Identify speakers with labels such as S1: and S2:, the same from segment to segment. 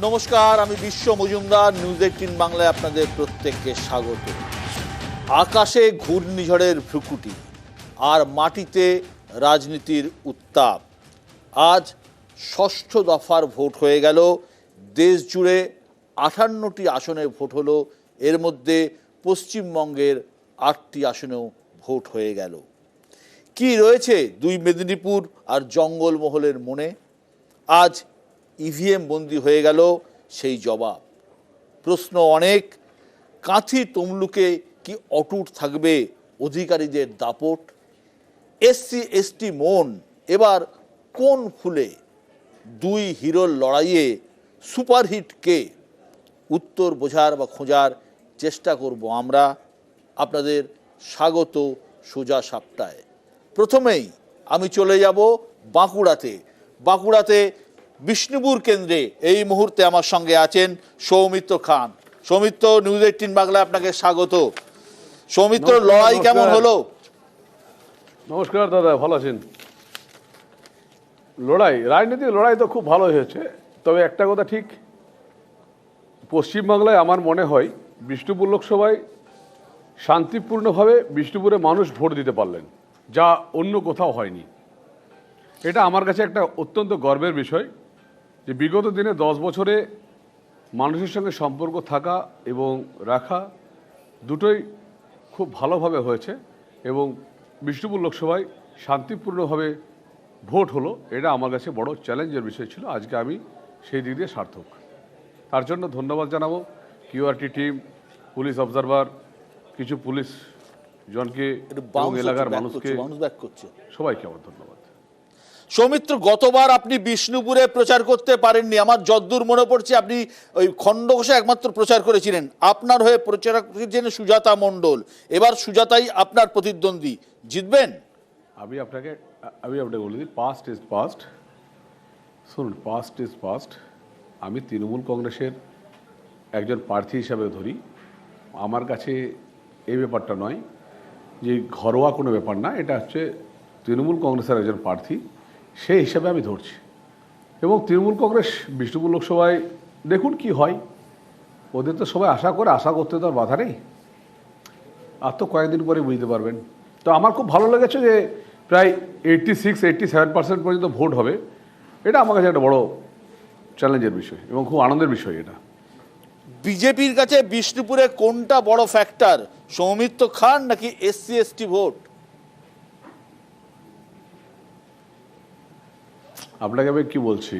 S1: নমস্কার, আমি বিশ্ব মজুমদার। নিউজ 18 বাংলায় আপনাদের প্রত্যেককে স্বাগত। আকাশে ঘূর্ণিঝড়ের ভ্রুকুটি আর মাটিতে রাজনীতির উত্তাপ। আজ ষষ্ঠ দফার ভোট হয়ে গেল। দেশ জুড়ে 58টি আসনে ভোট হলো। এর মধ্যে পশ্চিমবঙ্গের 8টি আসনেও ভোট হয়ে গেল। কি রয়েছে দুই মেদিনীপুর আর জঙ্গলমহলের মনে? আজ ইভিএম বন্দি হয়ে গেল সেই জবাব। প্রশ্ন অনেক। কাঁথি তমলুকে কি অটুট থাকবে অধিকারীদের দাপট? এসসি এসটি মন এবার কোন ফুলে? দুই হিরোর লড়াইয়ে সুপারহিট কে? উত্তর বোঝার বা খোঁজার চেষ্টা করব আমরা। আপনাদের স্বাগত সোজা সাপটায়। প্রথমেই আমি চলে যাব বাঁকুড়াতে বিষ্ণুপুর কেন্দ্রে এই মুহূর্তে আমার সঙ্গে আছেন সৌমিত্র খান। সৌমিত্র, নিউজ 18 বাংলায় আপনাকে স্বাগত। সৌমিত্র, লড়াই কেমন হলো?
S2: নমস্কার দাদা, ভালো আছেন? রাজনীতিক লড়াই তো খুব ভালো হয়েছে। তবে একটা কথা ঠিক, পশ্চিমবাংলায় আমার মনে হয় বিষ্ণুপুর লোকসভায় শান্তিপূর্ণভাবে বিষ্ণুপুরে মানুষ ভোট দিতে পারলেন, যা অন্য কোথাও হয়নি। এটা আমার কাছে একটা অত্যন্ত গর্বের বিষয় যে বিগত দিনে 10 বছরে মানুষের সঙ্গে সম্পর্ক থাকা এবং রাখা দুটোই খুব ভালোভাবে হয়েছে এবং বিষ্ণুপুর লোকসভায় শান্তিপূর্ণভাবে ভোট হলো। এটা আমার কাছে বড় চ্যালেঞ্জের বিষয় ছিল। আজকে আমি সেই দিক দিয়ে সার্থক। তার জন্য ধন্যবাদ জানাবো কিউআরটি টিম, পুলিশ অবজারভার, কিছু পুলিশ জনকে এবং এলাকার মানুষকে, সবাইকে আমার ধন্যবাদ।
S1: সৌমিত্র, গতবার আপনি বিষ্ণুপুরে প্রচার করতে পারেননি। আমার যদ্দূর মনে পড়ছে আপনি ওই খণ্ডঘোষে একমাত্র প্রচার করেছিলেন। আপনার হয়ে প্রচার করেছিলেন সুজাতা মণ্ডল। এবার সুজাতাই আপনার প্রতিদ্বন্দ্বী। জিতবেন?
S2: আমি আপনাকে বলে দিই, পাস্ট ইজ পাস্ট। শুনুন, পাস্ট ইজ পাস্ট। আমি তৃণমূল কংগ্রেসের একজন প্রার্থী হিসাবে ধরি। আমার কাছে এই ব্যাপারটা নয় যে ঘরোয়া কোনো ব্যাপার না, এটা হচ্ছে তৃণমূল কংগ্রেসের একজন প্রার্থী, সেই হিসাবে আমি ধরছি। এবং তৃণমূল কংগ্রেস বিষ্ণুপুর লোকসভায় দেখুন কি হয়। ওদের তো সবাই আশা করতে তো আর বাধা নেই। আর তো কয়েকদিন পরে বুঝতে পারবেন। তো আমার খুব ভালো লেগেছে যে প্রায় 86-87% পর্যন্ত ভোট হবে। এটা আমার কাছে একটা বড় চ্যালেঞ্জের বিষয় এবং খুব আনন্দের বিষয় এটা।
S1: বিজেপির কাছে বিষ্ণুপুরে কোনটা বড় ফ্যাক্টর, সৌমিত্র খান নাকি এসসি এসটি ভোট?
S2: আপনাকে আমি কি বলছি,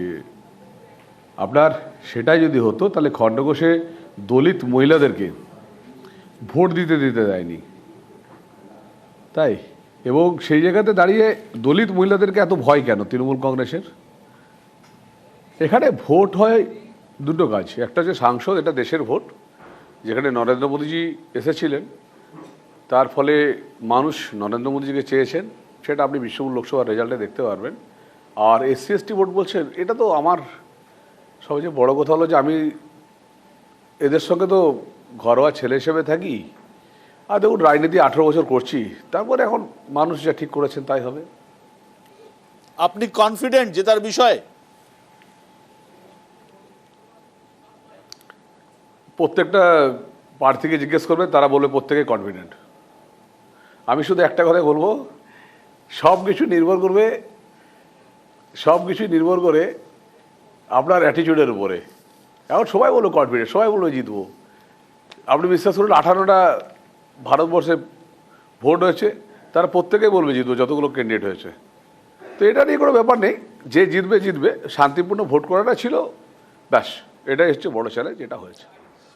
S2: আপনার সেটাই যদি হতো তাহলে খণ্ডঘোষে দলিত মহিলাদেরকে ভোট দিতে দেয়নি, তাই? এবং সেই জায়গাতে দাঁড়িয়ে দলিত মহিলাদেরকে এত ভয় কেন তৃণমূল কংগ্রেসের? এখানে ভোট হয় দুটো কাজ। একটা হচ্ছে সাংসদ, এটা দেশের ভোট, যেখানে নরেন্দ্র মোদীজি এসেছিলেন, তার ফলে মানুষ নরেন্দ্র মোদীজিকে চেয়েছেন, সেটা আপনি বিষ্ণুপুর লোকসভার রেজাল্টে দেখতে পারবেন। আর এসসি এসটি ভোট বলছেন, এটা তো আমার সবচেয়ে বড় কথা হলো যে আমি এদের সঙ্গে তো ঘরোয়া ছেলে হিসেবে থাকি। আর দেখুন, রাজনীতি 18 বছর করছি, তারপরে এখন মানুষ যা ঠিক করেছেন তাই হবে।
S1: আপনি কনফিডেন্ট জেতার বিষয়ে?
S2: প্রত্যেকটা প্রার্থীকে জিজ্ঞেস করবে, তারা বলবে প্রত্যেকে কনফিডেন্ট। আমি শুধু একটা কথাই বলবো, সব কিছুই নির্ভর করে আপনার অ্যাটিটিউডের উপরে। এখন সবাই বলবো কনফিডেন্ট, সবাই বলবো জিতবো। আপনি বিশ্বাস করুন, 18টা ভারতবর্ষে ভোট হয়েছে, তারা প্রত্যেকেই বলবে জিতবো, যতগুলো ক্যান্ডিডেট হয়েছে। তো এটা নিয়ে কোনো ব্যাপার নেই, যে জিতবে। শান্তিপূর্ণ ভোট করাটা ছিল, ব্যাস, এটাই হচ্ছে বড় চ্যালেঞ্জ, যেটা হয়েছে।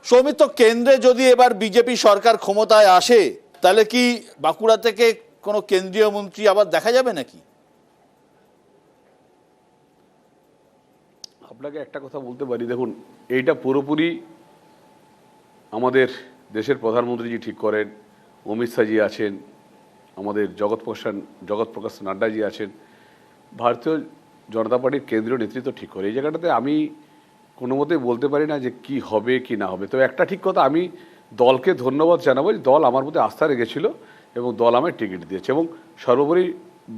S1: সৌমিত্র, কেন্দ্রে যদি এবার বিজেপি সরকার ক্ষমতায় আসে, তাহলে কি বাঁকুড়া থেকে কোনো কেন্দ্রীয় মন্ত্রী আবার দেখা যাবে নাকি?
S2: আপনাকে একটা কথা বলতে পারি, দেখুন, এইটা পুরোপুরি আমাদের দেশের প্রধানমন্ত্রীজি ঠিক করেন। অমিত শাহজি আছেন, আমাদের জগৎ প্রকাশ নাড্ডাজি আছেন, ভারতীয় জনতা পার্টির কেন্দ্রীয় নেতৃত্ব ঠিক করে। এই জায়গাটাতে আমি কোনো মতেই বলতে পারি না যে কি হবে কি না হবে। তবে একটা ঠিক কথা, আমি দলকে ধন্যবাদ জানাবো যে দল আমার প্রতি আস্থা রেখেছিল এবং দল আমায় টিকিট দিয়েছে। এবং সর্বোপরি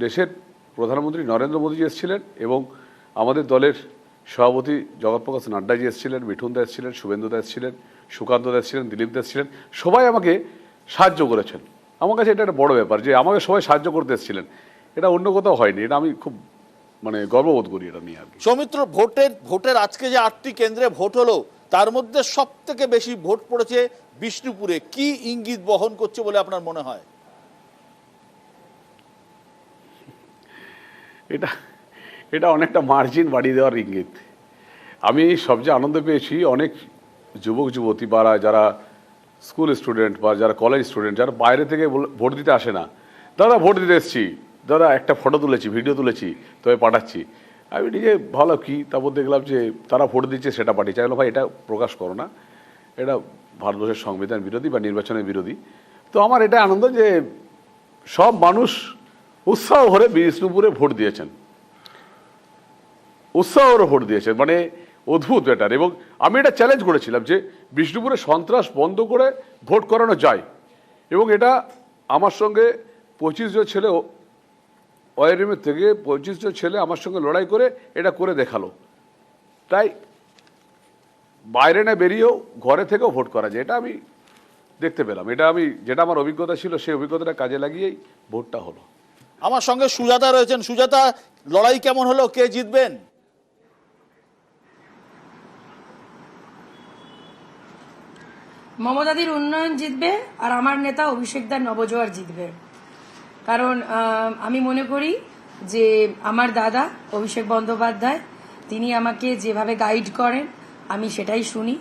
S2: দেশের প্রধানমন্ত্রী নরেন্দ্র মোদীজি এসেছিলেন এবং আমাদের দলের সভাপতি জগৎপ্রকাশ নাড্ডাজি এসেছিলেন, মিঠুন দা এসেছিলেন, শুভেন্দু দা এসেছিলেন, সুকান্ত দা এসেছিলেন, দিলীপ দা এসেছিলেন, সবাই আমাকে সাহায্য করেছেন। আমার কাছে এটা একটা বড় ব্যাপার যে আমাকে সবাই সাহায্য করতে এসেছিলেন, এটা অন্য কোথাও হয়নি। এটা আমি খুব গর্ববোধ করি এটা নিয়ে আর কি।
S1: সৌমিত্র, ভোটের আজকে যে 8টি কেন্দ্রে ভোট হলো তার মধ্যে সব থেকে বেশি ভোট পড়েছে বিষ্ণুপুরে, কি ইঙ্গিত বহন করছে বলে আপনার মনে হয়?
S2: এটা এটা অনেকটা মার্জিন বাড়িয়ে দেওয়ার ইঙ্গিত। আমি সবচেয়ে আনন্দ পেয়েছি অনেক যুবক যুবতী বা যারা স্কুল স্টুডেন্ট বা যারা কলেজ স্টুডেন্ট, যারা বাইরে থেকে ভোট দিতে আসে না, দাদা ভোট দিতে এসেছি, দাদা একটা ফটো তুলেছি, ভিডিও তুলেছি, তবে পাঠাচ্ছি। আমি নিজে ভালো কি, তারপর দেখলাম যে তারা ভোট দিচ্ছে, সেটা পাঠিয়েছে। আমি বললাম ভাই এটা প্রকাশ করো না, এটা ভারতবর্ষের সংবিধান বিরোধী বা নির্বাচনের বিরোধী। তো আমার এটা আনন্দ যে সব মানুষ উৎসাহ ভরে বিষ্ণুপুরে ভোট দিয়েছেন, উৎসাহ ভরে ভোট দিয়েছেন, অদ্ভুত ব্যাটার। এবং আমি এটা চ্যালেঞ্জ করেছিলাম যে বিষ্ণুপুরে সন্ত্রাস বন্ধ করে ভোট করানো যায়, এবং এটা আমার সঙ্গে 25 জন ছেলে ওয়াইএমের থেকে 25 জন ছেলে আমার সঙ্গে লড়াই করে এটা করে দেখালো। তাই বাইরে না বেরিয়েও ঘরে থেকেও ভোট করা যায়, এটা আমি দেখতে পেলাম। যেটা আমার অভিজ্ঞতা ছিল সেই অভিজ্ঞতাটা কাজে লাগিয়েই ভোটটা হলো।
S1: আমার সঙ্গে সুজাতা রয়েছেন। সুজাতা, লড়াই কেমন হলো, কে জিতবেন?
S3: মমতাদির উন্নয়ন জিতবে আর আমার নেতা অভিষেকদার নবজোয়ার জিতবে। কারণ আমি মনে করি যে আমার দাদা অভিষেক বন্দ্যোপাধ্যায় তিনি আমাকে যেভাবে গাইড করেন আমি সেটাই শুনি।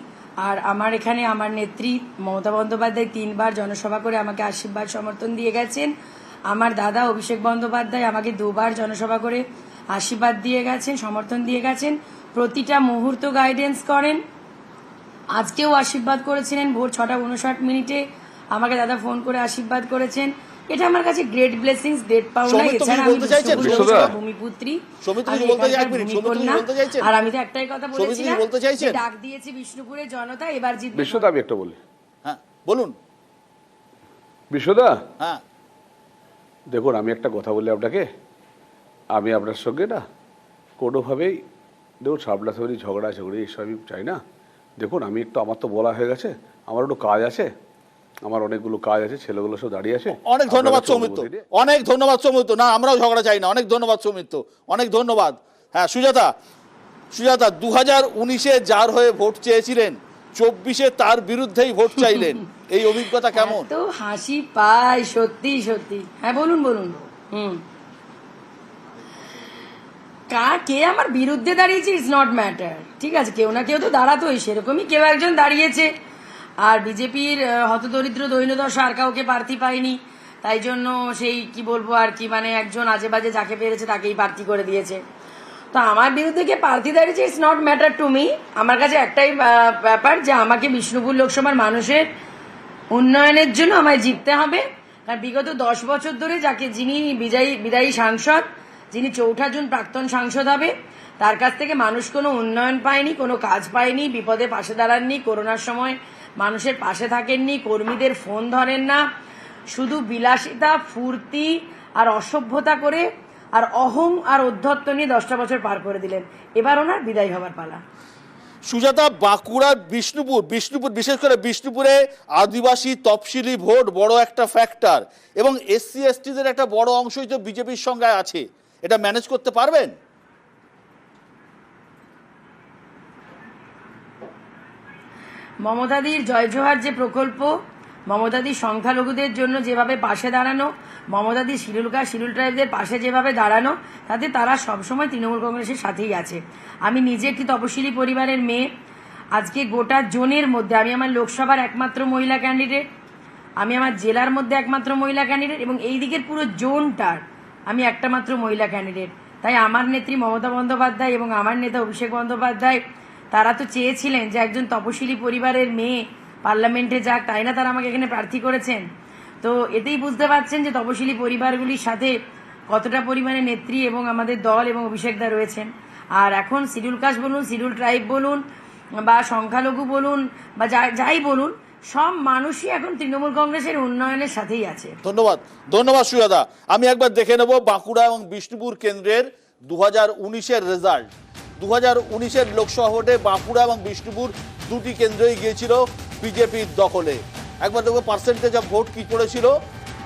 S3: আর আমার এখানে আমার নেত্রী মমতা বন্দ্যোপাধ্যায় 3 বার জনসভা করে আমাকে আশীর্বাদ সমর্থন দিয়ে গেছেন। আমার দাদা অভিষেক বন্দ্যোপাধ্যায় আমাকে 2 বার জনসভা করে আশীর্বাদ দিয়ে গেছেন, সমর্থন দিয়ে গেছেন, প্রতিটা মুহূর্ত গাইডেন্স করেন। আজকেও আশীর্বাদ করেছিলেন ভোর 6:59 আমাকে দাদা ফোন করে আশীর্বাদ করেছেন। এটা আমার কাছে গ্রেট ব্লেসিংস, গ্রেট পাওনা। এছাড়া আমি ভূমিপুত্রী, আর আমি তো একটাই কথা বলেছিলাম, ডাক দিয়েছি বিষ্ণুপুরের জনতা এবার জিতবে।
S2: বিশ্বদা, আমি একটা বলি।
S1: হ্যাঁ বলুন।
S2: বিশ্বদা,
S1: হ্যাঁ
S2: দেখুন আমি একটা কথা বলি আপনাকে, আমি আপনার সঙ্গে না কোনোভাবেই দেখুন সাবলাসাবলি ঝগড়াঝগড়ি এইসব আমি চাই না। দেখুন আমি আমার তো বলা হয়ে গেছে, আমার একটু কাজ আছে, আমার অনেকগুলো কাজ আছে, ছেলেগুলো সব দাঁড়িয়ে আছে।
S1: অনেক ধন্যবাদ সৌমিত্র, অনেক ধন্যবাদ সৌমিত্র। না আমরাও ঝগড়া চাই না, অনেক ধন্যবাদ সৌমিত্র, অনেক ধন্যবাদ। হ্যাঁ সুজাতা, 2019-এ যার হয়ে ভোট চেয়েছিলেন 24-এ তার বিরুদ্ধেই ভোট চাইলেন, এই অভিজ্ঞতা কেমন?
S3: তো হাসি পায় সত্যি সত্যি। হ্যাঁ বলুন বলুন। কে আমার বিরুদ্ধে দাঁড়িয়েছে ইটস নট ম্যাটার, ঠিক আছে, কেউ না কেউ তো দাঁড়াতোই, সেরকমই কেউ একজন দাঁড়িয়েছে। আর বিজেপির হতদরিদ্র দৈন্যদশা আর কাউকে প্রার্থী পায়নি, তাই জন্য সেই কি বলবো আর কি, একজন আজে বাজে যাকে পেরেছে তাকেই প্রার্থী করে দিয়েছে। তো আমার বিরুদ্ধে কে প্রার্থী দাঁড়িয়েছে it's not matter to me. আমার কাছে একটাই ব্যাপার যে আমাকে বিষ্ণুপুর লোকসভার মানুষের উন্নয়নের জন্য আমায় জিততে হবে। কারণ বিগত 10 বছর ধরে যিনি বিদায়ী সাংসদ, যিনি 4 জুন প্রাক্তন সাংসদ হবে, তার কাছ থেকে মানুষ কোনো উন্নয়ন পায়নি, কোনো কাজ পায়নি, বিপদে পাশে দাঁড়াননি, করোনার সময় মানুষের পাশে থাকেননি, কর্মীদের ফোন ধরেন না, শুধু বিলাসিতা, ফুর্তি আর অসভ্যতা করে আর অহং আর অধ্যত্ত নিয়ে 10টা বছর পার করে দিলেন। এবার ওনার বিদায় হবার পালা।
S1: সুজাতা, বাঁকুড়ার বিষ্ণুপুর বিশেষ করে বিষ্ণুপুরে আদিবাসী তফসিলি ভোট বড় একটা ফ্যাক্টর, এবং SC STদের একটা বড় অংশই তো বিজেপির সঙ্গে আছে, এটা ম্যানেজ করতে পারবেন?
S3: মমতাদির জয় জোহার যে প্রকল্প, মমতাদির সংখ্যালঘুদের জন্য যেভাবে পাশে দাঁড়ানো, মমতাদির শিডিউল ট্রাইবদের পাশে যেভাবে দাঁড়ানো, তাতে তারা সবসময় তৃণমূল কংগ্রেসের সাথেই আছে। আমি নিজে একটি তপশিলি পরিবারের মেয়ে। আজকে গোটা জোনের মধ্যে আমি আমার লোকসভার একমাত্র মহিলা ক্যান্ডিডেট, আমি আমার জেলার মধ্যে একমাত্র মহিলা ক্যান্ডিডেট, এবং এই দিকের পুরো জোনটার আমি একটা মাত্র মহিলা ক্যান্ডিডেট। তাই আমার নেত্রী মমতা বন্দ্যোপাধ্যায় এবং আমার নেতা অভিষেক বন্দ্যোপাধ্যায় তারা তো চেয়েছিলেন যে একজন তপশিলি পরিবারের মেয়ে পার্লামেন্টে যাক, তাই না তারা আমাকে এখানে প্রার্থী করেছেন। তো এতেই বুঝতে পারছেন যে তপশিলি পরিবারগুলির সাথে কতটা পরিমাণে নেত্রী এবং আমাদের দল এবং অভিষেকদা রয়েছেন। আর এখন শিডিউল কাস্ট বলুন, শিডিউল ট্রাইব বলুন, বা সংখ্যালঘু বলুন, বা যাই বলুন, সব মানুষই এখন তৃণমূল কংগ্রেসের উন্নয়নের সাথেই আছে।
S1: ধন্যবাদ সুজাতা। আমি একবার দেখে নেব বাঁকুড়া এবং বিষ্ণুপুর কেন্দ্রের 2019-এর রেজাল্ট। 2019-এর লোকসভা ভোটে বাঁকুড়া এবং বিষ্ণুপুর দুটি কেন্দ্রই গিয়েছিল বিজেপির দখলে। একবার দেখবো পার্সেন্টেজ অফ ভোট কি পড়েছিল।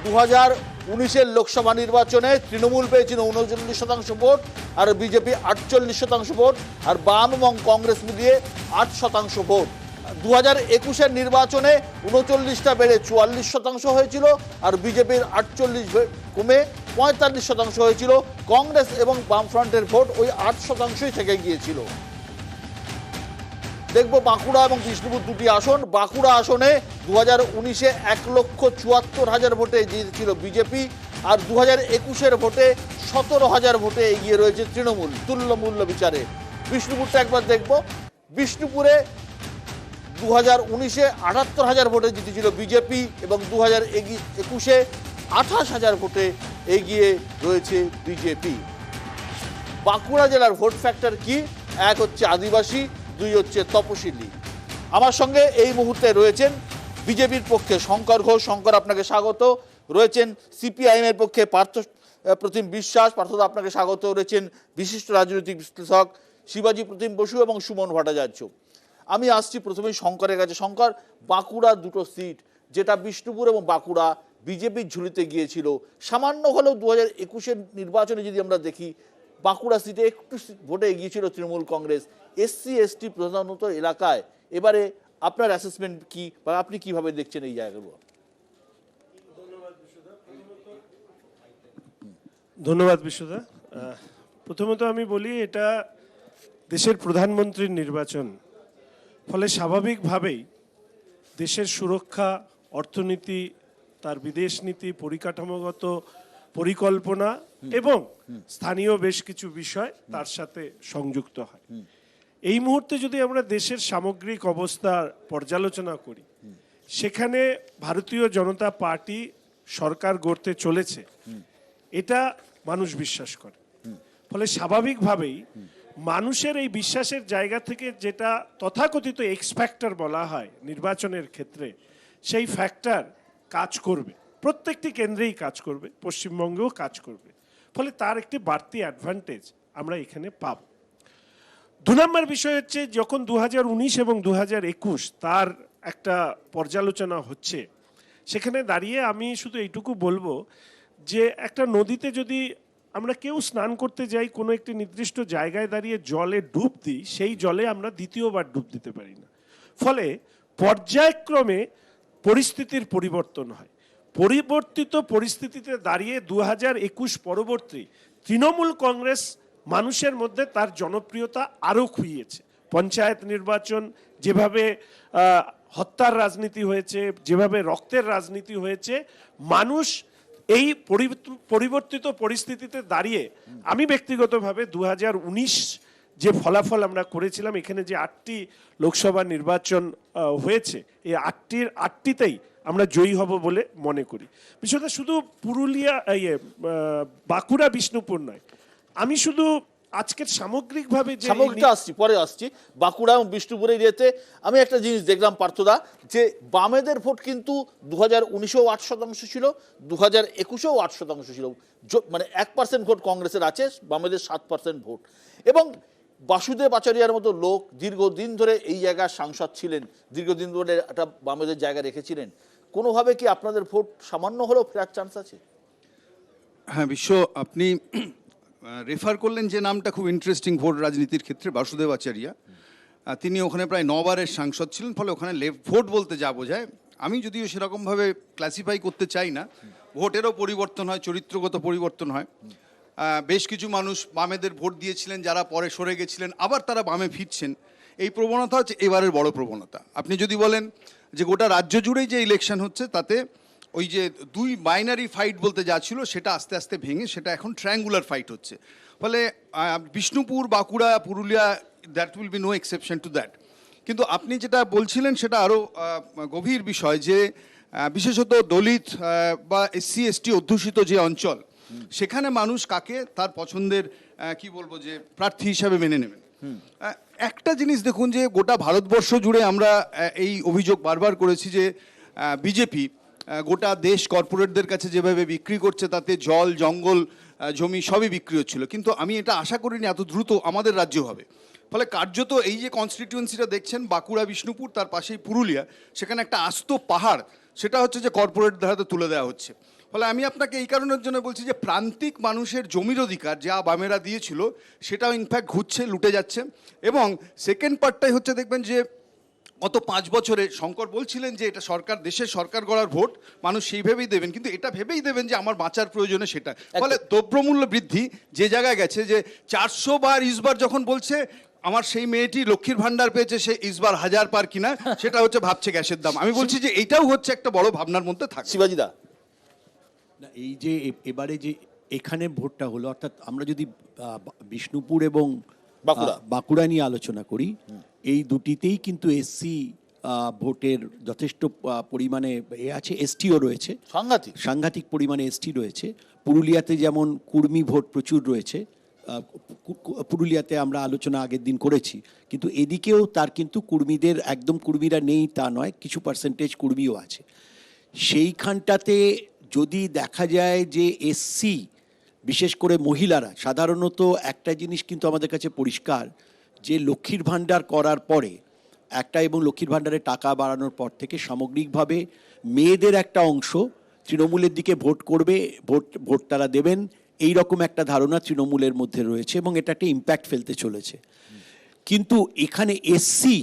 S1: 2019-এর লোকসভা নির্বাচনে তৃণমূল পেয়েছিল 39% ভোট আর বিজেপি 48% ভোট, আর বাম এবং কংগ্রেস মিলিয়ে 8% ভোট। 2021-এর নির্বাচনে 39টা বেড়ে 44% হয়েছিল আর বিজেপির 48 কমে 45% হয়েছিল। কংগ্রেস এবং বামফ্রন্টের ভোট ওই 8%ই থেকে গিয়েছিল। দেখবো বাঁকুড়া এবং বিষ্ণুপুর দুটি আসন। বাঁকুড়া আসনে 2019-এ 1,74,000 ভোটে জিতেছিল বিজেপি আর 2021-এর ভোটে 17,000 ভোটে এগিয়ে রয়েছে তৃণমূল তুল্য মূল্য বিচারে। বিষ্ণুপুরটা একবার দেখবো। বিষ্ণুপুরে 2019-এ 78,000 ভোটে জিতেছিল বিজেপি এবং 2021-এ 28,000 ভোটে এগিয়ে রয়েছে বিজেপি। বাঁকুড়া জেলার ভোট ফ্যাক্টর কি? 1 হচ্ছে আদিবাসী, 2 হচ্ছে তপশিলি। আমার সঙ্গে এই মুহূর্তে রয়েছেন বিজেপির পক্ষে শঙ্কর ঘোষ। শঙ্কর, আপনাকে স্বাগত। রয়েছেন সিপিআইএম এর পক্ষে পার্থ প্রতিম বিশ্বাস। পার্থ, আপনাকে স্বাগত। রয়েছেন বিশিষ্ট রাজনৈতিক বিশ্লেষক শিবাজি প্রতিম বসু এবং সুমন ভট্টাচার্য। আমি আসছি প্রথমেই শঙ্করের কাছে। শঙ্কর, বাঁকুড়ার দুটো সিট, যেটা বিষ্ণুপুর এবং বাঁকুড়া বিজেপির ঝুলিতে গিয়েছিল, সামান্য হলেও 2021-এর নির্বাচনে যদি আমরা দেখি বাঁকুড়া সিটে একটু ভোটে এগিয়েছিল তৃণমূল কংগ্রেস এসসি এসটি প্রধানত এলাকায়। এবারে আপনার অ্যাসেসমেন্ট কি বা আপনি কিভাবে দেখছেন এই জায়গাগুলো?
S4: ধন্যবাদ বিশ্বদা। প্রথমত আমি বলি, এটা দেশের প্রধানমন্ত্রীর নির্বাচন, ফলে স্বাভাবিকভাবেই দেশের সুরক্ষা, অর্থনীতি, তার বিদেশ নীতি, পরিকাঠামোগত পরিকল্পনা এবং স্থানীয় বেশ কিছু বিষয় তার সাথে সংযুক্ত হয়। এই মুহূর্তে যদি আমরা দেশের সামগ্রিক অবস্থার পর্যালোচনা করি, সেখানে ভারতীয় জনতা পার্টি সরকার গড়তে চলেছে, এটা মানুষ বিশ্বাস করে। ফলে স্বাভাবিকভাবেই মানুষের এই বিশ্বাসের জায়গা থেকে যেটা তথাকথিত এক্স ফ্যাক্টর বলা হয় নির্বাচনের ক্ষেত্রে, সেই ফ্যাক্টর কাজ করবে, প্রত্যেকটি কেন্দ্রেই কাজ করবে, পশ্চিমবঙ্গেও কাজ করবে। ফলে তার একটি বাড়তি অ্যাডভান্টেজ আমরা এখানে পাব। 2 নম্বর বিষয় হচ্ছে, যখন 2019 এবং 2021 তার একটা পর্যালোচনা হচ্ছে, সেখানে দাঁড়িয়ে আমি শুধু এইটুকু বলবো যে একটা নদীতে যদি আমরা কেউ স্নান করতে যাই, কোনো একটি নির্দিষ্ট জায়গায় দাঁড়িয়ে জলে ডুব দিই, সেই জলে আমরা দ্বিতীয়বার ডুব দিতে পারি না। ফলে পর্যায়ক্রমে পরিস্থিতির পরিবর্তন হয়। পরিবর্তিত পরিস্থিতিতে দাঁড়িয়ে 2021 পরবর্তী তৃণমূল কংগ্রেস মানুষের মধ্যে তার জনপ্রিয়তা আরও খুইয়েছে। পঞ্চায়েত নির্বাচন যেভাবে হত্যার রাজনীতি হয়েছে, যেভাবে রক্তের রাজনীতি হয়েছে, মানুষ এই পরিবর্তিত পরিস্থিতিতে দাঁড়িয়ে, আমি ব্যক্তিগতভাবে 2019 যে ফলাফল আমরা করেছিলাম, এখানে যে 8টি লোকসভা নির্বাচন হয়েছে, এই 8টিতেই আমরা জয়ী হব বলে মনে করি। বিষয়টা শুধু পুরুলিয়া, বাঁকুড়া, বিষ্ণুপুর নয়, আমি শুধু আজকের সামগ্রিকভাবে যে
S1: পরে আসছি বাঁকুড়া এবং বিষ্ণুপুরে যেতে আমি একটা জিনিস দেখলাম পার্থদা, যে বামেদের ভোট কিন্তু 2019-এও 8% ছিল, 2021-এও 8% ছিল। মানে 1% ভোট কংগ্রেসের আছে, বামেদের 7% ভোট। এবং বাসুদেব আচারিয়ার মতো লোক দীর্ঘদিন ধরে এই জায়গার সাংসদ ছিলেন, দীর্ঘদিন ধরে একটা বামেদের জায়গা রেখেছিলেন। কোনোভাবে কি আপনাদের ভোট সামান্য হলেও ফেরার চান্স আছে?
S5: হ্যাঁ বিশ্ব, আপনি রেফার করলেন যে নামটা খুব ইন্টারেস্টিং ভোট রাজনীতির ক্ষেত্রে, বাসুদেব আচারিয়া। তিনি ওখানে প্রায় 9 বারের সাংসদ ছিলেন। ফলে ওখানে লেফট ভোট বলতে যা বোঝায়, আমি যদিও সেরকমভাবে ক্লাসিফাই করতে চাই না। ভোটেরও পরিবর্তন হয়, চরিত্রগত পরিবর্তন হয়। বেশ কিছু মানুষ বামেদের ভোট দিয়েছিলেন, যারা পরে সরে গেছিলেন, আবার তারা বামে ফিরছেন। এই প্রবণতা হচ্ছে এবারের বড় প্রবণতা। আপনি যদি বলেন যে গোটা রাজ্য জুড়েই যে ইলেকশন হচ্ছে, তাতে ওই যে 2 বাইনারি ফাইট বলতে যা ছিল, সেটা আস্তে আস্তে ভেঙে সেটা এখন ট্রায়াঙ্গুলার ফাইট হচ্ছে। ফলে Bishnupur, Bankura, Purulia, that will be no exception to that. কিন্তু আপনি যেটা বলছিলেন সেটা আরও গভীর বিষয়, যে বিশেষত দলিত বা এসসি এসটি অধ্যুষিত যে অঞ্চল, সেখানে মানুষ কাকে তার পছন্দের কি বলবো যে প্রার্থী হিসাবে মেনে নেবেন। একটা জিনিস দেখুন, যে গোটা ভারতবর্ষ জুড়ে আমরা এই অভিযোগ বারবার করেছি যে বিজেপি গোটা দেশ কর্পোরেটদের কাছে যেভাবে বিক্রি করছে, তাতে জল, জঙ্গল, জমি সবই বিক্রি হচ্ছিল, কিন্তু আমি এটা আশা করিনি এত দ্রুত আমাদের রাজ্য হবে। ফলে কার্যত এই যে কনস্টিটিউয়েন্সিটা দেখছেন বাঁকুড়া, বিষ্ণুপুর, তার পাশেই পুরুলিয়া, সেখানে একটা আস্ত পাহাড় সেটা হচ্ছে যে কর্পোরেট ধারাতে তুলে দেওয়া হচ্ছে। ফলে আমি আপনাকে এই কারণের জন্য বলছি যে প্রান্তিক মানুষের জমির অধিকার যা বামেরা দিয়েছিল সেটাও ইনফ্যাক্ট ঘুরছে, লুটে যাচ্ছে। এবং সেকেন্ড পার্টটাই হচ্ছে দেখবেন যে গত 5 বছরে শঙ্কর বলছিলেন যে এটা সরকার, দেশের সরকার গড়ার ভোট, মানুষ সেই ভেবেই দেবেন, কিন্তু এটা ভেবেই দেবেন যে আমার বাঁচার প্রয়োজনে সেটা। ফলে দ্রব্যমূল্য বৃদ্ধি যে জায়গায় গেছে, যে 400 বার ইসবার যখন বলছে আমার সেই মেয়েটি লক্ষ্মীর ভান্ডার পেয়েছে, সে ইসবার 1000 পার কিনা সেটা হচ্ছে ভাবছে গ্যাসের দাম। আমি বলছি যে এইটাও হচ্ছে একটা বড় ভাবনার মধ্যে থাকে।
S1: শিবাজিদা,
S6: না, এই যে এবারে যে এখানে ভোটটা হলো, অর্থাৎ আমরা যদি বিষ্ণুপুর এবং বাঁকুড়া নিয়ে আলোচনা করি, এই দুটিতেই কিন্তু এসসি ভোটের যথেষ্ট পরিমাণে আছে, এসটিও রয়েছে, সাংঘাতিক পরিমাণে এসটি রয়েছে। পুরুলিয়াতে যেমন কুর্মী ভোট প্রচুর রয়েছে, পুরুলিয়াতে আমরা আলোচনা আগের দিন করেছি, কিন্তু এদিকেও তার কিন্তু কুর্মীদের, একদম কুর্মীরা নেই তা নয়, কিছু পার্সেন্টেজ কুর্মীও আছে। সেইখানটাতে যদি দেখা যায় যে এসসি, বিশেষ করে মহিলারা, সাধারণত একটা জিনিস কিন্তু আমাদের কাছে পরিষ্কার, যে লক্ষ্মীর ভাণ্ডার করার পরে একটা, এবং লক্ষ্মীর ভাণ্ডারের টাকা বাড়ানোর পর থেকে সামগ্রিকভাবে মেয়েদের একটা অংশ তৃণমূলের দিকে ভোট করবে, ভোট তারা দেবেন, এই রকম একটা ধারণা তৃণমূলের মধ্যে রয়েছে এবং এটা একটা ইম্প্যাক্ট ফেলতে চলেছে। কিন্তু এখানে এসসি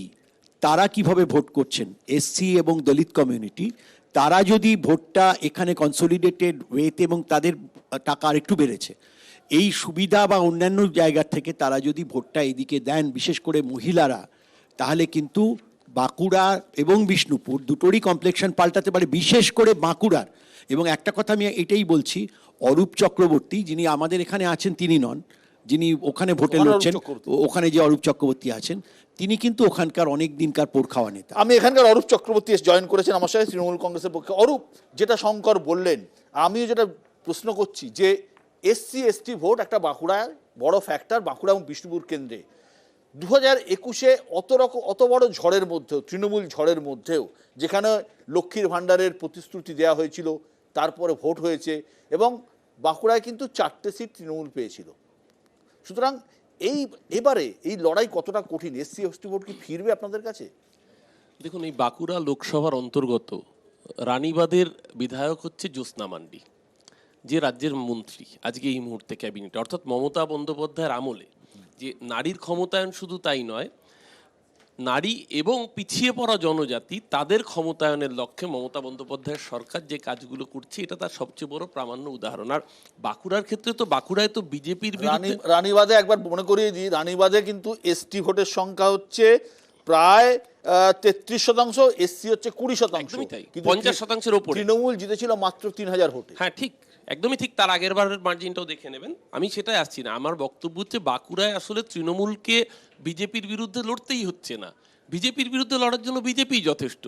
S6: তারা কিভাবে ভোট করছেন, এসসি এবং দলিত কমিউনিটি, তারা যদি ভোটটা এখানে কনসলিডেটেড ওয়েতে, এবং তাদের টাকা আরেকটু বেড়েছে, এই সুবিধা বা অন্যান্য জায়গা থেকে তারা যদি ভোটটা এদিকে দেন, বিশেষ করে মহিলারা, তাহলে কিন্তু বাঁকুড়া এবং বিষ্ণুপুর দুটোরই কমপ্লেক্সন পাল্টাতে পারে, বিশেষ করে বাঁকুড়ার। এবং একটা কথা আমি এটাই বলছি, অরূপ চক্রবর্তী যিনি আমাদের এখানে আছেন তিনি নন, যিনি ওখানে ভোটে লড়ছেন, ওখানে যে অরূপ চক্রবর্তী আছেন তিনি কিন্তু ওখানকার অনেক দিনকার পোড় খাওয়া নেতা।
S1: আমি এখানকার অরূপ চক্রবর্তী জয়েন করেছেন আমার সাথে তৃণমূল কংগ্রেসের পক্ষে। অরূপ, যেটা শঙ্কর বললেন, আমিও যেটা প্রশ্ন করছি যে এসসি এসটি ভোট একটা বাঁকুড়ায় বড় ফ্যাক্টর, বাঁকুড়া এবং বিষ্ণুপুর কেন্দ্রে 2021-এ অত বড় ঝড়ের মধ্যেও, তৃণমূল ঝড়ের মধ্যেও, যেখানে লক্ষ্মীর ভাণ্ডারের প্রতিশ্রুতি দেওয়া হয়েছিল, তারপরে ভোট হয়েছে এবং বাঁকুড়ায় কিন্তু 4টে সিট তৃণমূল পেয়েছিল। সুতরাং এবারে এই লড়াই কতটা কঠিন? এসসি এসটি ভোট কি ফিরবে আপনাদের কাছে?
S7: দেখুন, এই বাঁকুড়া লোকসভার অন্তর্গত রানীবাঁধের বিধায়ক হচ্ছে জ্যোৎস্না মান্ডি, যে রাজ্যের মন্ত্রী আজকে এই মুহূর্তে ক্যাবিনেটে, অর্থাৎ মমতা বন্দ্যোপাধ্যায়ের আমলে যে নারীর ক্ষমতায়ন, শুধু তাই নয়, নারী এবং পিছিয়ে পড়া জনজাতি তাদের ক্ষমতায়নের লক্ষ্যে মমতা বন্দ্যোপাধ্যায়ের সরকার যে কাজগুলো করছে, এটা তার সবচেয়ে বড় প্রামাণ্য উদাহরণ। আর বাঁকুড়ার ক্ষেত্রে তো, বাঁকুড়ায় তো বিজেপির
S1: রানীবাঁধে একবার মনে করিয়ে দিই, রানীবাঁধে কিন্তু এসটি ভোটের সংখ্যা হচ্ছে প্রায় 33%, এসসি হচ্ছে 20%,
S7: 50%-এর উপরে।
S1: তৃণমূল জিতেছিল মাত্র 3000 ভোটে।
S7: হ্যাঁ, ঠিক, একদমই ঠিক। তার আগের বারের মার্জিনটাও দেখে নেবেন। আমি সেটাই আসছি না, আমার বক্তব্য হচ্ছে বাঁকুড়ায় আসলে তৃণমূলকে বিজেপির বিরুদ্ধে লড়তেই হচ্ছে না, বিজেপির বিরুদ্ধে লড়ার জন্য বিজেপি যথেষ্ট।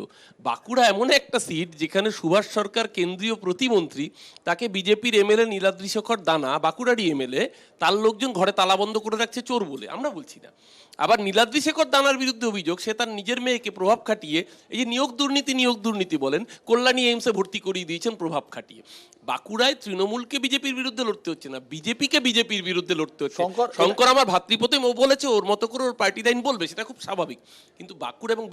S7: বাঁকুড়া এমন একটা সিট যেখানে সুভাষ সরকার কেন্দ্রীয় প্রতিমন্ত্রী, তাকে বিজেপির এমএলএ নীলাদ্রি শেখর দানা, বাঁকুড়ারই এমএলএ, তার লোকজন ঘরে তালাবন্ধ করে রাখছে চোর বলে। আমরা বলছি না। আবার নীলাদ্রি শেখর দানার বিরুদ্ধে অভিযোগ, সে তার নিজের মেয়েকে প্রভাব খাটিয়ে, এই যে নিয়োগ দুর্নীতি বলেন, কল্যাণী এইমসে ভর্তি করিয়ে দিয়েছেন প্রভাব খাটিয়ে। বাঁকুড়ায় তৃণমূলকে বিজেপির বিরুদ্ধে লড়তে হচ্ছে না, বিজেপিকে বিজেপির বিরুদ্ধে লড়তে হচ্ছে। শঙ্কর আমার ভাতৃপ্রতিম, ও বলেছে ওর মতো করে ওর পার্টি লাইন বলবে, সেটা খুব স্বাভাবিক। কিন্তু বাঁকুড়া এবং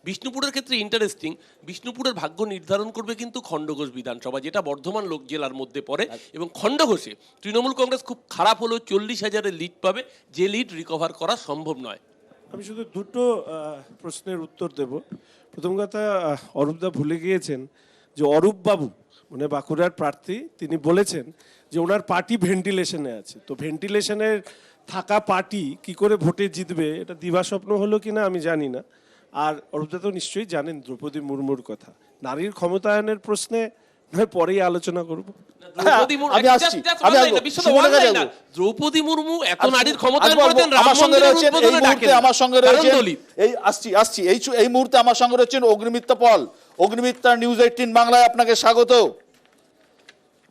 S7: বিষ্ণুপুরের ক্ষেত্রে ইন্টারেস্টিং, বিষ্ণুপুরের ভাগ্য নির্ধারণ করবে কিন্তু খণ্ডঘোষ বিধানসভা, যেটা বর্ধমান লোক জেলার মধ্যে পড়ে, এবং খণ্ডঘোষে তৃণমূল কংগ্রেস খুব খারাপ হলেও 40,000-এর লিড পাবে, যে লিড রিকভার করা সম্ভব নয়।
S4: আমি শুধু দুটো প্রশ্নের উত্তর দেব। প্রথম কথা, অরূপদা ভুলে গিয়েছেন যে অরূপ বাবু, মানে বাঁকুড়ার প্রার্থী, তিনি বলেছেন যে ওনার পার্টি ভেন্টিলেশনে আছে। তো ভেন্টিলেশনের থাকা পার্টি কি করে ভোটে জিতবে, এটা দিবাস্বপ্ন হলো কিনা আমি জানি না। আর অরূপদা তো নিশ্চয়ই জানেন দ্রৌপদী মুর্মুর কথা। নারীর ক্ষমতায়নের প্রশ্নে পরেই আলোচনা করবো।
S7: দ্রৌপদী মুর্মু এত নারীর ক্ষমতায়ন করেছেন,
S1: আমার সঙ্গে রয়েছেন এই মুহূর্তে আমার সঙ্গে রয়েছেন অগ্নিমিত্রা পল। অগ্নিমিত্রা, নিউজ 18 বাংলায় আপনাকে স্বাগত।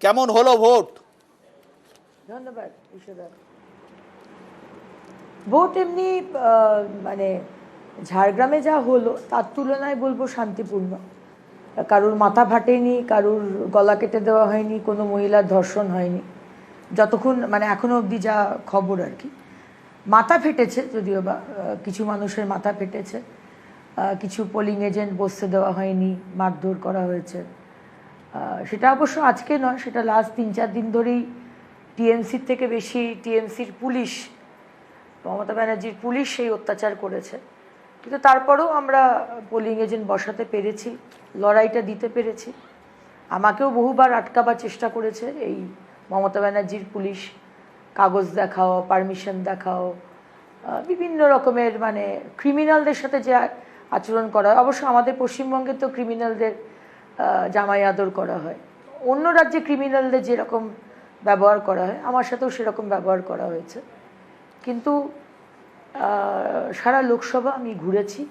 S1: কেমন হলো ভোট?
S3: ধন্যবাদ বিশ্বদা। ভোট এমনি মানে ঝাড়গ্রামে যা হলো তার তুলনায় বলবো শান্তিপূর্ণ। কারুর মাথা ফাটেনি, কারুর গলা কেটে দেওয়া হয়নি, কোনো মহিলার ধর্ষণ হয়নি। যতক্ষণ মানে এখনো অবধি যা খবর আর কি, মাথা ফেটেছে যদিও বা কিছু মানুষের মাথা ফেটেছে, কিছু পোলিং এজেন্ট বসতে দেওয়া হয়নি, মারধর করা হয়েছে। সেটা অবশ্য আজকে নয়, সেটা লাস্ট 3-4 দিন ধরেই টিএমসির থেকে বেশি টিএমসির পুলিশ, মমতা ব্যানার্জির পুলিশ সেই অত্যাচার করেছে। কিন্তু তারপরেও আমরা পোলিং এজেন্ট বসাতে পেরেছি, লড়াইটা দিতে পেরেছি। আমাকেও বহুবার আটকাবার চেষ্টা করেছে এই মমতা ব্যানার্জির পুলিশ, কাগজ দেখাও, পারমিশন দেখাও, বিভিন্ন রকমের মানে ক্রিমিনালদের সাথে যে আচরণ করা হয়। অবশ্য আমাদের পশ্চিমবঙ্গে তো ক্রিমিনালদের জামাই আদর করা হয়, অন্য রাজ্যে ক্রিমিনালদের যেরকম ব্যবহার করা হয় আমার সাথেও সেরকম ব্যবহার করা হয়েছে। কিন্তু সারা লোকসভা আমি ঘুরেছি,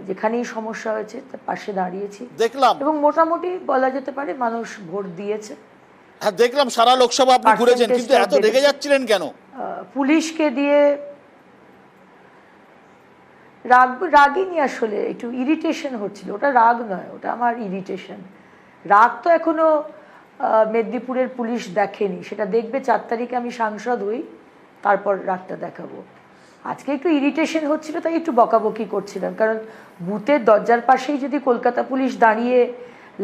S3: যেখানেই সমস্যা হয়েছে তার পাশে দাঁড়িয়েছি
S1: দেখলাম,
S3: এবং মোটামুটি বলা যেতে পারে মানুষ ভোট দিয়েছে।
S1: হ্যাঁ দেখলাম সারা লোকসভা আপনি ঘুরেছেন, কিন্তু এত রেগে যাচ্ছিলেন কেন?
S3: পুলিশকে দিয়ে রাগিনি, আসলে একটু ইরিটেশন হচ্ছিল। ওটা রাগ নয়, ওটা আমার ইরিটেশন। রাগ তো এখনো মেদিনীপুরের পুলিশ দেখেনি, সেটা দেখবে 4 তারিখে আমি সাংসদ হই, তারপর রাগটা দেখাবো। আজকে একটু ইরিটেশন হচ্ছিল, তাই একটু বকাবকি করছিলাম। কারণ বুথের দরজার পাশেই যদি কলকাতা পুলিশ দাঁড়িয়ে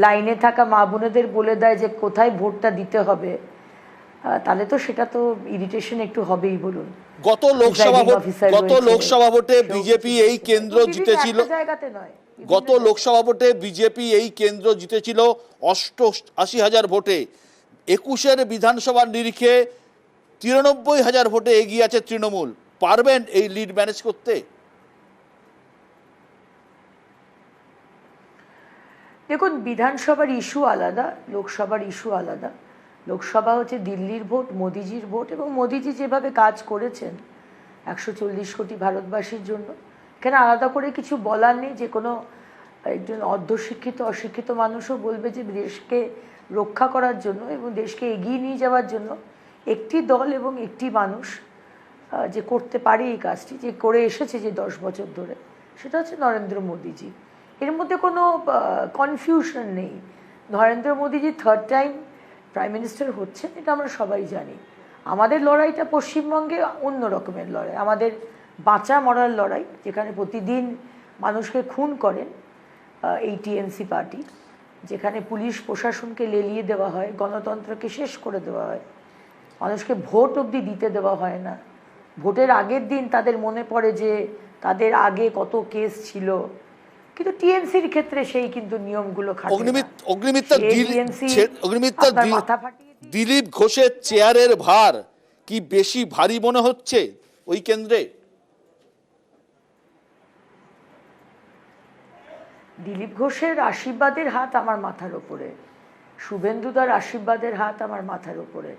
S3: লাইনে থাকা মা বোনেদের বলে দেয় যে কোথায় ভোটটা দিতে হবে, তাহলে তো সেটা তো ইরিটেশন একটু হবেই বলুন।
S1: গত লোকসভা ভোটে বিজেপি এই কেন্দ্র জিতেছিল,
S3: জায়গাতে নয়,
S1: গত লোকসভা ভোটে বিজেপি এই কেন্দ্র জিতেছিল 88,000 ভোটে। 21-এর বিধানসভার নিরিখে 93,000 ভোটে এগিয়ে আছে তৃণমূল। পারবেন এই লিড ম্যানেজ করতে?
S3: দেখুন, বিধানসভার ইস্যু আলাদা, লোকসভার ইস্যু আলাদা। লোকসভা হচ্ছে দিল্লির ভোট, মোদিজির ভোট, এবং মোদিজি যেভাবে কাজ করেছেন 140 কোটি ভারতবাসীর জন্য, এখানে আলাদা করে কিছু বলার নেই। যে কোনো একজন অর্ধশিক্ষিত অশিক্ষিত মানুষও বলবে যে দেশকে রক্ষা করার জন্য এবং দেশকে এগিয়ে নিয়ে যাওয়ার জন্য একটি দল এবং একটি মানুষ যে করতে পারে এই কাজটি, যে করে এসেছে যে 10 বছর ধরে, সেটা হচ্ছে নরেন্দ্র মোদিজি। এর মধ্যে কোনো কনফিউশন নেই। নরেন্দ্র মোদিজি 3rd টাইম প্রাইম মিনিস্টার হচ্ছেন, এটা আমরা সবাই জানি। আমাদের লড়াইটা পশ্চিমবঙ্গে অন্য রকমের লড়াই, আমাদের বাঁচা মরার লড়াই, যেখানে প্রতিদিন মানুষকে খুন করেন এই টিএমসি পার্টি, যেখানে পুলিশ প্রশাসনকে লেলিয়ে দেওয়া হয়, গণতন্ত্রকে শেষ করে দেওয়া হয়, মানুষকে ভোট অবধি দিতে দেওয়া হয় না। ভোটের আগের দিন তাদের মনে পড়ে যে তাদের আগে কত কেস ছিল, কিন্তু টিএমসির ক্ষেত্রে সেই কিন্তু নিয়মগুলো
S1: দিলীপ ঘোষের চেয়ারের ভার কি বেশি ভারী মনে হচ্ছে ওই কেন্দ্রে?
S3: দিলীপ ঘোষের আশীর্বাদের হাত আমার মাথার ওপরে, শুভেন্দুদার আশীর্বাদের হাত আমার মাথার ওপরে,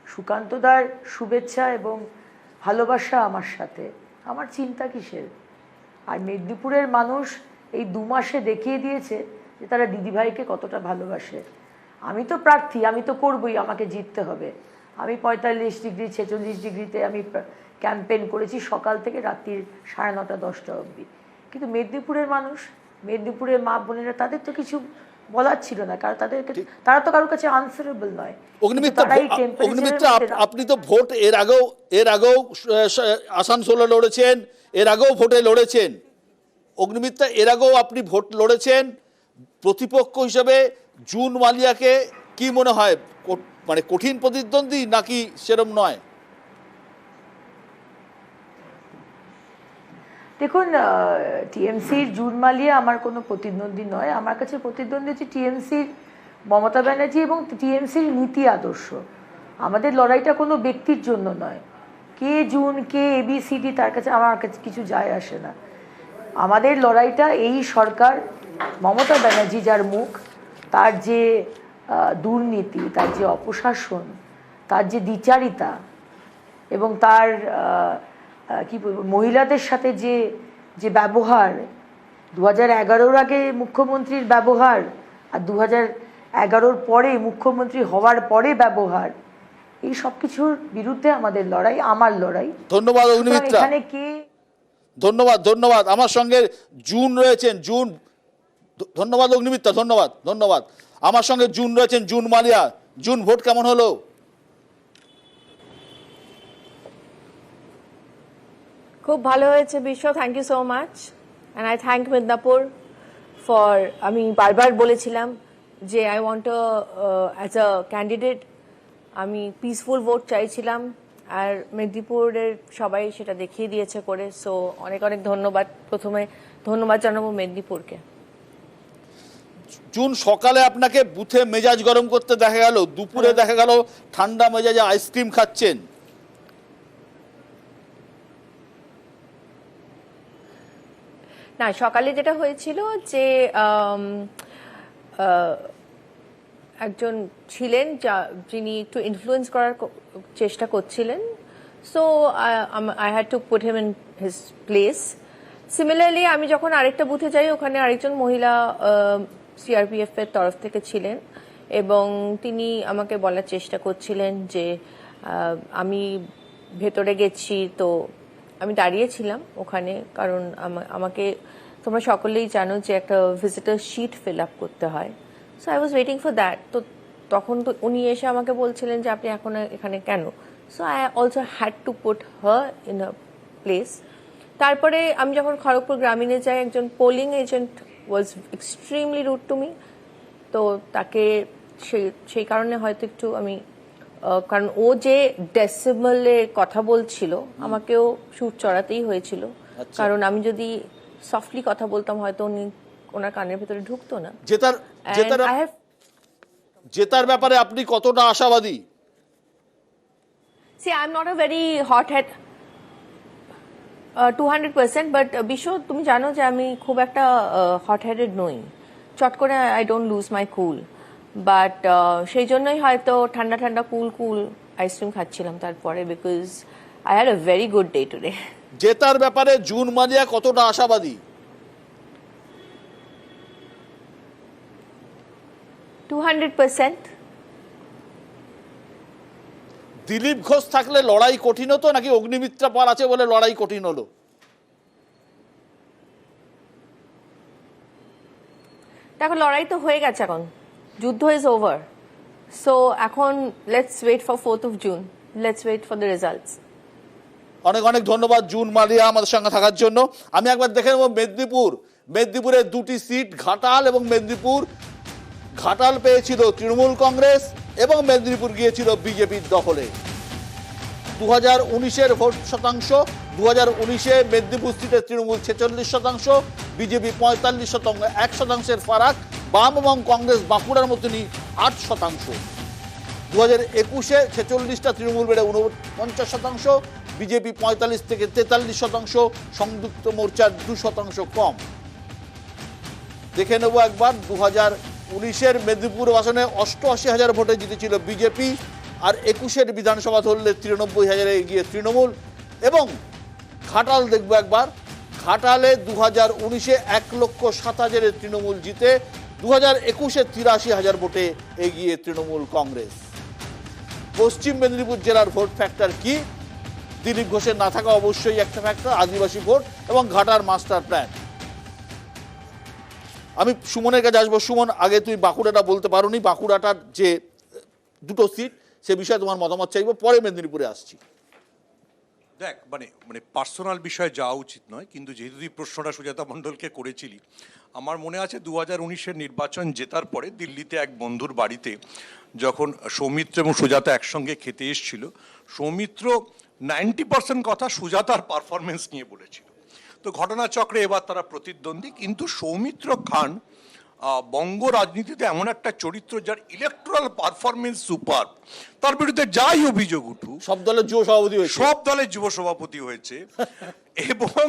S3: সুকান্তদার শুভেচ্ছা এবং ভালোবাসা আমার সাথে, আমার চিন্তা কিসের? আর মেদিনীপুরের মানুষ এই 2 মাসে দেখিয়ে দিয়েছে যে তারা দিদিভাইকে কতটা ভালোবাসে। আমি তো প্রার্থী, আমি তো করবই, আমাকে জিততে হবে। আমি 45 ডিগ্রি 46 ডিগ্রিতে আমি ক্যাম্পেইন করেছি সকাল থেকে রাত্রির 9:30 10টা অবধি। কিন্তু মেদিনীপুরের মানুষ, মেদিনীপুরের মা বোনেরা, তাদের তো কিছু বলার ছিল না, কারণ তারা তো কারোর কাছে আনসারেবল নয়।
S1: অগ্নিমিত্রা, আপনি তো ভোট এর আগেও আসানসোলে লড়েছেন, এর আগেও ভোটে লড়েছেন। অগ্নিমিত্রা, এর আগেও আপনি ভোট লড়েছেন। প্রতিপক্ষ হিসেবে জুন মালিয়াকে কি মনে হয়, মানে কঠিন প্রতিদ্বন্দ্বী নাকি সেরম নয়?
S3: দেখুন, টিএমসির জুন মালিয়া আমার কোনো প্রতিদ্বন্দ্বী নয়। আমার কাছে প্রতিদ্বন্দ্বী হচ্ছে টিএমসির মমতা ব্যানার্জি এবং টিএমসির নীতি আদর্শ। আমাদের লড়াইটা কোনো ব্যক্তির জন্য নয়, কে জুন, কে এবিসিডি, তার কাছে আমার কাছে কিছু যায় আসে না। আমাদের লড়াইটা এই সরকার, মমতা ব্যানার্জি যার মুখ, তার যে দুর্নীতি, তার যে অপশাসন, তার যে দ্বিচারিতা এবং তার কি বলবো, মহিলাদের সাথে যে যে ব্যবহার, 2011-র আগে মুখ্যমন্ত্রীর ব্যবহার আর 2011-র পরে মুখ্যমন্ত্রী হওয়ার পরে ব্যবহার, এই সব কিছুর বিরুদ্ধে আমাদের লড়াই, আমার লড়াই।
S1: ধন্যবাদ অগ্নিমিত্রা,
S3: এখানে কে
S1: ধন্যবাদ। আমার সঙ্গে জুন রয়েছেন, জুন, ধন্যবাদ অগ্নিমিত্রা, ধন্যবাদ। আমার সঙ্গে জুন রয়েছেন, জুন মালিয়া। জুন, ভোট কেমন হলো?
S8: খুব ভালো হয়েছে Bishwa, thank you so much. And I thank Medinipur for, আমি বারবার বলেছিলাম যে I want as a candidate আমি পিসফুল ভোট চাইছিলাম, আর মেদিনীপুরের সবাই সেটা দেখিয়ে দিয়েছে করে। সো অনেক অনেক ধন্যবাদ। প্রথমে ধন্যবাদ জানাবো মেদিনীপুরকে।
S1: জুন, সকালে আপনাকে বুথে মেজাজ গরম করতে দেখা গেল, দুপুরে দেখা গেল ঠান্ডা মেজাজে আইসক্রিম খাচ্ছেন।
S8: না, সকালে যেটা হয়েছিল যে একজন ছিলেন যিনি একটু ইনফ্লুয়েন্স করার চেষ্টা করছিলেন। So I had to put him in his place. Similarly আমি যখন আরেকটা বুথে যাই, ওখানে আরেকজন মহিলা সিআরপিএফ এর তরফ থেকে ছিলেন এবং তিনি আমাকে বলার চেষ্টা করছিলেন যে আমি ভেতরে গেছি, তো আমি দাঁড়িয়েছিলাম ওখানে, কারণ আমাকে তোমরা সকলেই জানো যে একটা ভিজিটার শিট ফিল আপ করতে হয়। So I was waiting for that. তো তখন তো উনি এসে আমাকে বলছিলেন যে আপনি এখন এখানে কেন। So I also had to put her in a place. তারপরে আমি যখন খড়গপুর গ্রামীণে যাই, একজন polling agent was extremely rude to me. তো তাকে সেই কারণে হয়তো একটু আমি, কারণ ও যে ডেসিমেলে কথা বলছিল, আমাকেও সুর চড়াতেই হয়েছিল, কারণ আমি যদি সফটলি কথা বলতাম হয়তো উনি ওনার কানের ভেতরে ঢুকতো না।
S1: জেতার ব্যাপারে আপনি কতটা আশাবাদী?
S8: See I am not a very hot head 200%, but Bishwa তুমি জানো যে আমি খুব একটা হট হেডেড নই, চট করে I don't lose my cool. But সেই জন্যই হয়তো ঠান্ডা ঠান্ডা কুল কুল আইসক্রিম খাচ্ছিলাম তারপরে, because I had a very good day today.
S1: জেতার ব্যাপারে জুন মালিয়া কতটা আশাবাদী?
S8: 200%।
S1: দিলীপ ঘোষ থাকলে লড়াই কঠিন হতো, নাকি অগ্নিমিত্রা পাল আছে বলে লড়াই কঠিন হলো?
S8: দেখো, লড়াই তো হয়ে গেছে, এখন যুদ্ধ ইজ ওভার। সো এখন let's wait for 4th of June, let's wait for the results.
S1: অনেক অনেক ধন্যবাদ জুন মালিয়া আমাদের সঙ্গে থাকার জন্য। আমি একবার দেখে নেব মেদিনীপুরের দুটি সিট, ঘাটাল এবং মেদিনীপুর। ঘাটাল পেয়েছিল তৃণমূল কংগ্রেস এবং মেদিনীপুর গিয়েছিল বিজেপির দখলে। 2019-এর ভোট শতাংশ, 2019-এ মেদিনীপুর সিটে তৃণমূল 46%, বিজেপি 45%, 1%-এর ফারাক। বাম এবং কংগ্রেস বাঁকুড়ার মতনই 8%। 2021-এ 46টা তৃণমূল বেড়ে 49%, বিজেপি 45 থেকে 43%, সংযুক্ত মোর্চার 2% কম। দেখে নেব একবার 2019-এর মেদিনীপুর আসনে 88,000 ভোটে জিতেছিল বিজেপি, আর 21-এর বিধানসভা ধরলে 93,000-এ এগিয়ে তৃণমূল। এবং ঘাটাল দেখব একবার, ঘাটালে 2019-এ 1,07,000-এ তৃণমূল জিতে 2021-এ 83,000 ভোটে এগিয়ে তৃণমূল কংগ্রেস। পশ্চিম মেদিনীপুর জেলার ভোট ফ্যাক্টর কি? দিলীপ ঘোষের না থাকা অবশ্যই একটা ফ্যাক্টর, আদিবাসী ভোট এবং ঘাটার মাস্টার প্ল্যান। আমি সুমনের কাছে আসবো। সুমন, আগে তুই বাঁকুড়াটা বলতে পারোনি, বাঁকুড়াটার যে দুটো সিট সে বিষয়ে তোমার মতামত চাইবো, পরে মেদিনীপুরে আসছি।
S9: দেখ, মানে পার্সোনাল বিষয়ে যাওয়া উচিত নয়, কিন্তু যেহেতু তুই প্রশ্নটা সুজাতা মণ্ডলকে করেছিলি, আমার মনে আছে 2019-এর নির্বাচন জেতার পরে দিল্লিতে এক বন্ধুর বাড়িতে যখন সৌমিত্র এবং সুজাতা একসঙ্গে খেতে এসেছিল, সৌমিত্র 90% কথা সুজাতার পারফরমেন্স নিয়ে বলেছিল। তো ঘটনাচক্রে এবার তারা প্রতিদ্বন্দ্বী, কিন্তু সৌমিত্র খান বঙ্গ রাজনীতিতে এমন একটা চরিত্র যার ইলেকট্রাল পারফরমেন্স সুপার। তার বিরুদ্ধে যাই অভিযোগ উঠুক,
S1: সব দলের যুব সভাপতি
S9: হয়েছে এবং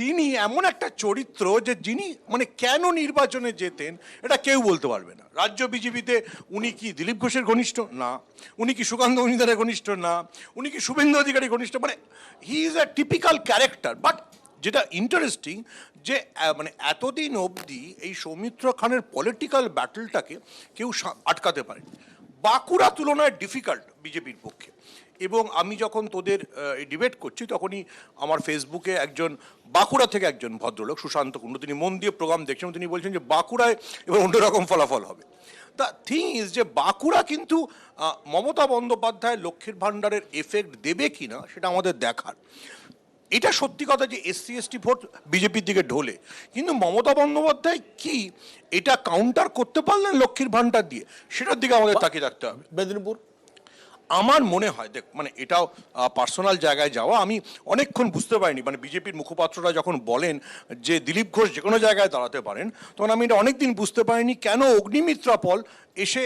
S9: তিনি এমন একটা চরিত্র যে যিনি মানে কেন নির্বাচনে জেতেন এটা কেউ বলতে পারবে না। রাজ্য বিজেপিতে উনি কি দিলীপ ঘোষের ঘনিষ্ঠ? না। উনি কি সুকান্ত মজুমদারের ঘনিষ্ঠ? না। উনি কি শুভেন্দু অধিকারী ঘনিষ্ঠ? মানে he is a typical character. But যেটা ইন্টারেস্টিং যে মানে এতদিন অবধি এই সৌমিত্র খানের পলিটিক্যাল ব্যাটলটাকে কেউ আটকাতে পারেনি। বাঁকুড়া তুলনায় ডিফিকাল্ট বিজেপির পক্ষে। এবং আমি যখন তোদের ডিবেট করছি তখনই আমার ফেসবুকে একজন বাঁকুড়া থেকে একজন ভদ্রলোক সুশান্ত কুণ্ডু, তিনি মন দিয়ে প্রোগ্রাম দেখছেন, তিনি বলছেন যে বাঁকুড়ায় এবার অন্যরকম ফলাফল হবে। দ্য থিং ইজ যে বাঁকুড়া কিন্তু মমতা বন্দ্যোপাধ্যায় লক্ষ্মীর ভাণ্ডারের এফেক্ট দেবে কিনা সেটা আমাদের দেখার। এটা সত্যি কথা যে এসসি এসটি ভোট বিজেপির দিকে ঢোলে, কিন্তু মমতা বন্দ্যোপাধ্যায় কি এটা কাউন্টার করতে পারলেন লক্ষ্মীর ভান্ডার দিয়ে? সেটার দিকে আমাদের তাকিয়ে রাখতে হবে।
S1: মেদিনীপুর
S9: আমার মনে হয় দেখ, মানে এটাও পার্সোনাল জায়গায় যাওয়া, আমি অনেকক্ষণ বুঝতে পারিনি, মানে বিজেপির মুখপাত্ররা যখন বলেন যে দিলীপ ঘোষ যে কোনো জায়গায় দাঁড়াতে পারেন, তখন আমি এটা অনেকদিন বুঝতে পারিনি কেন অগ্নিমিত্রা পল এসে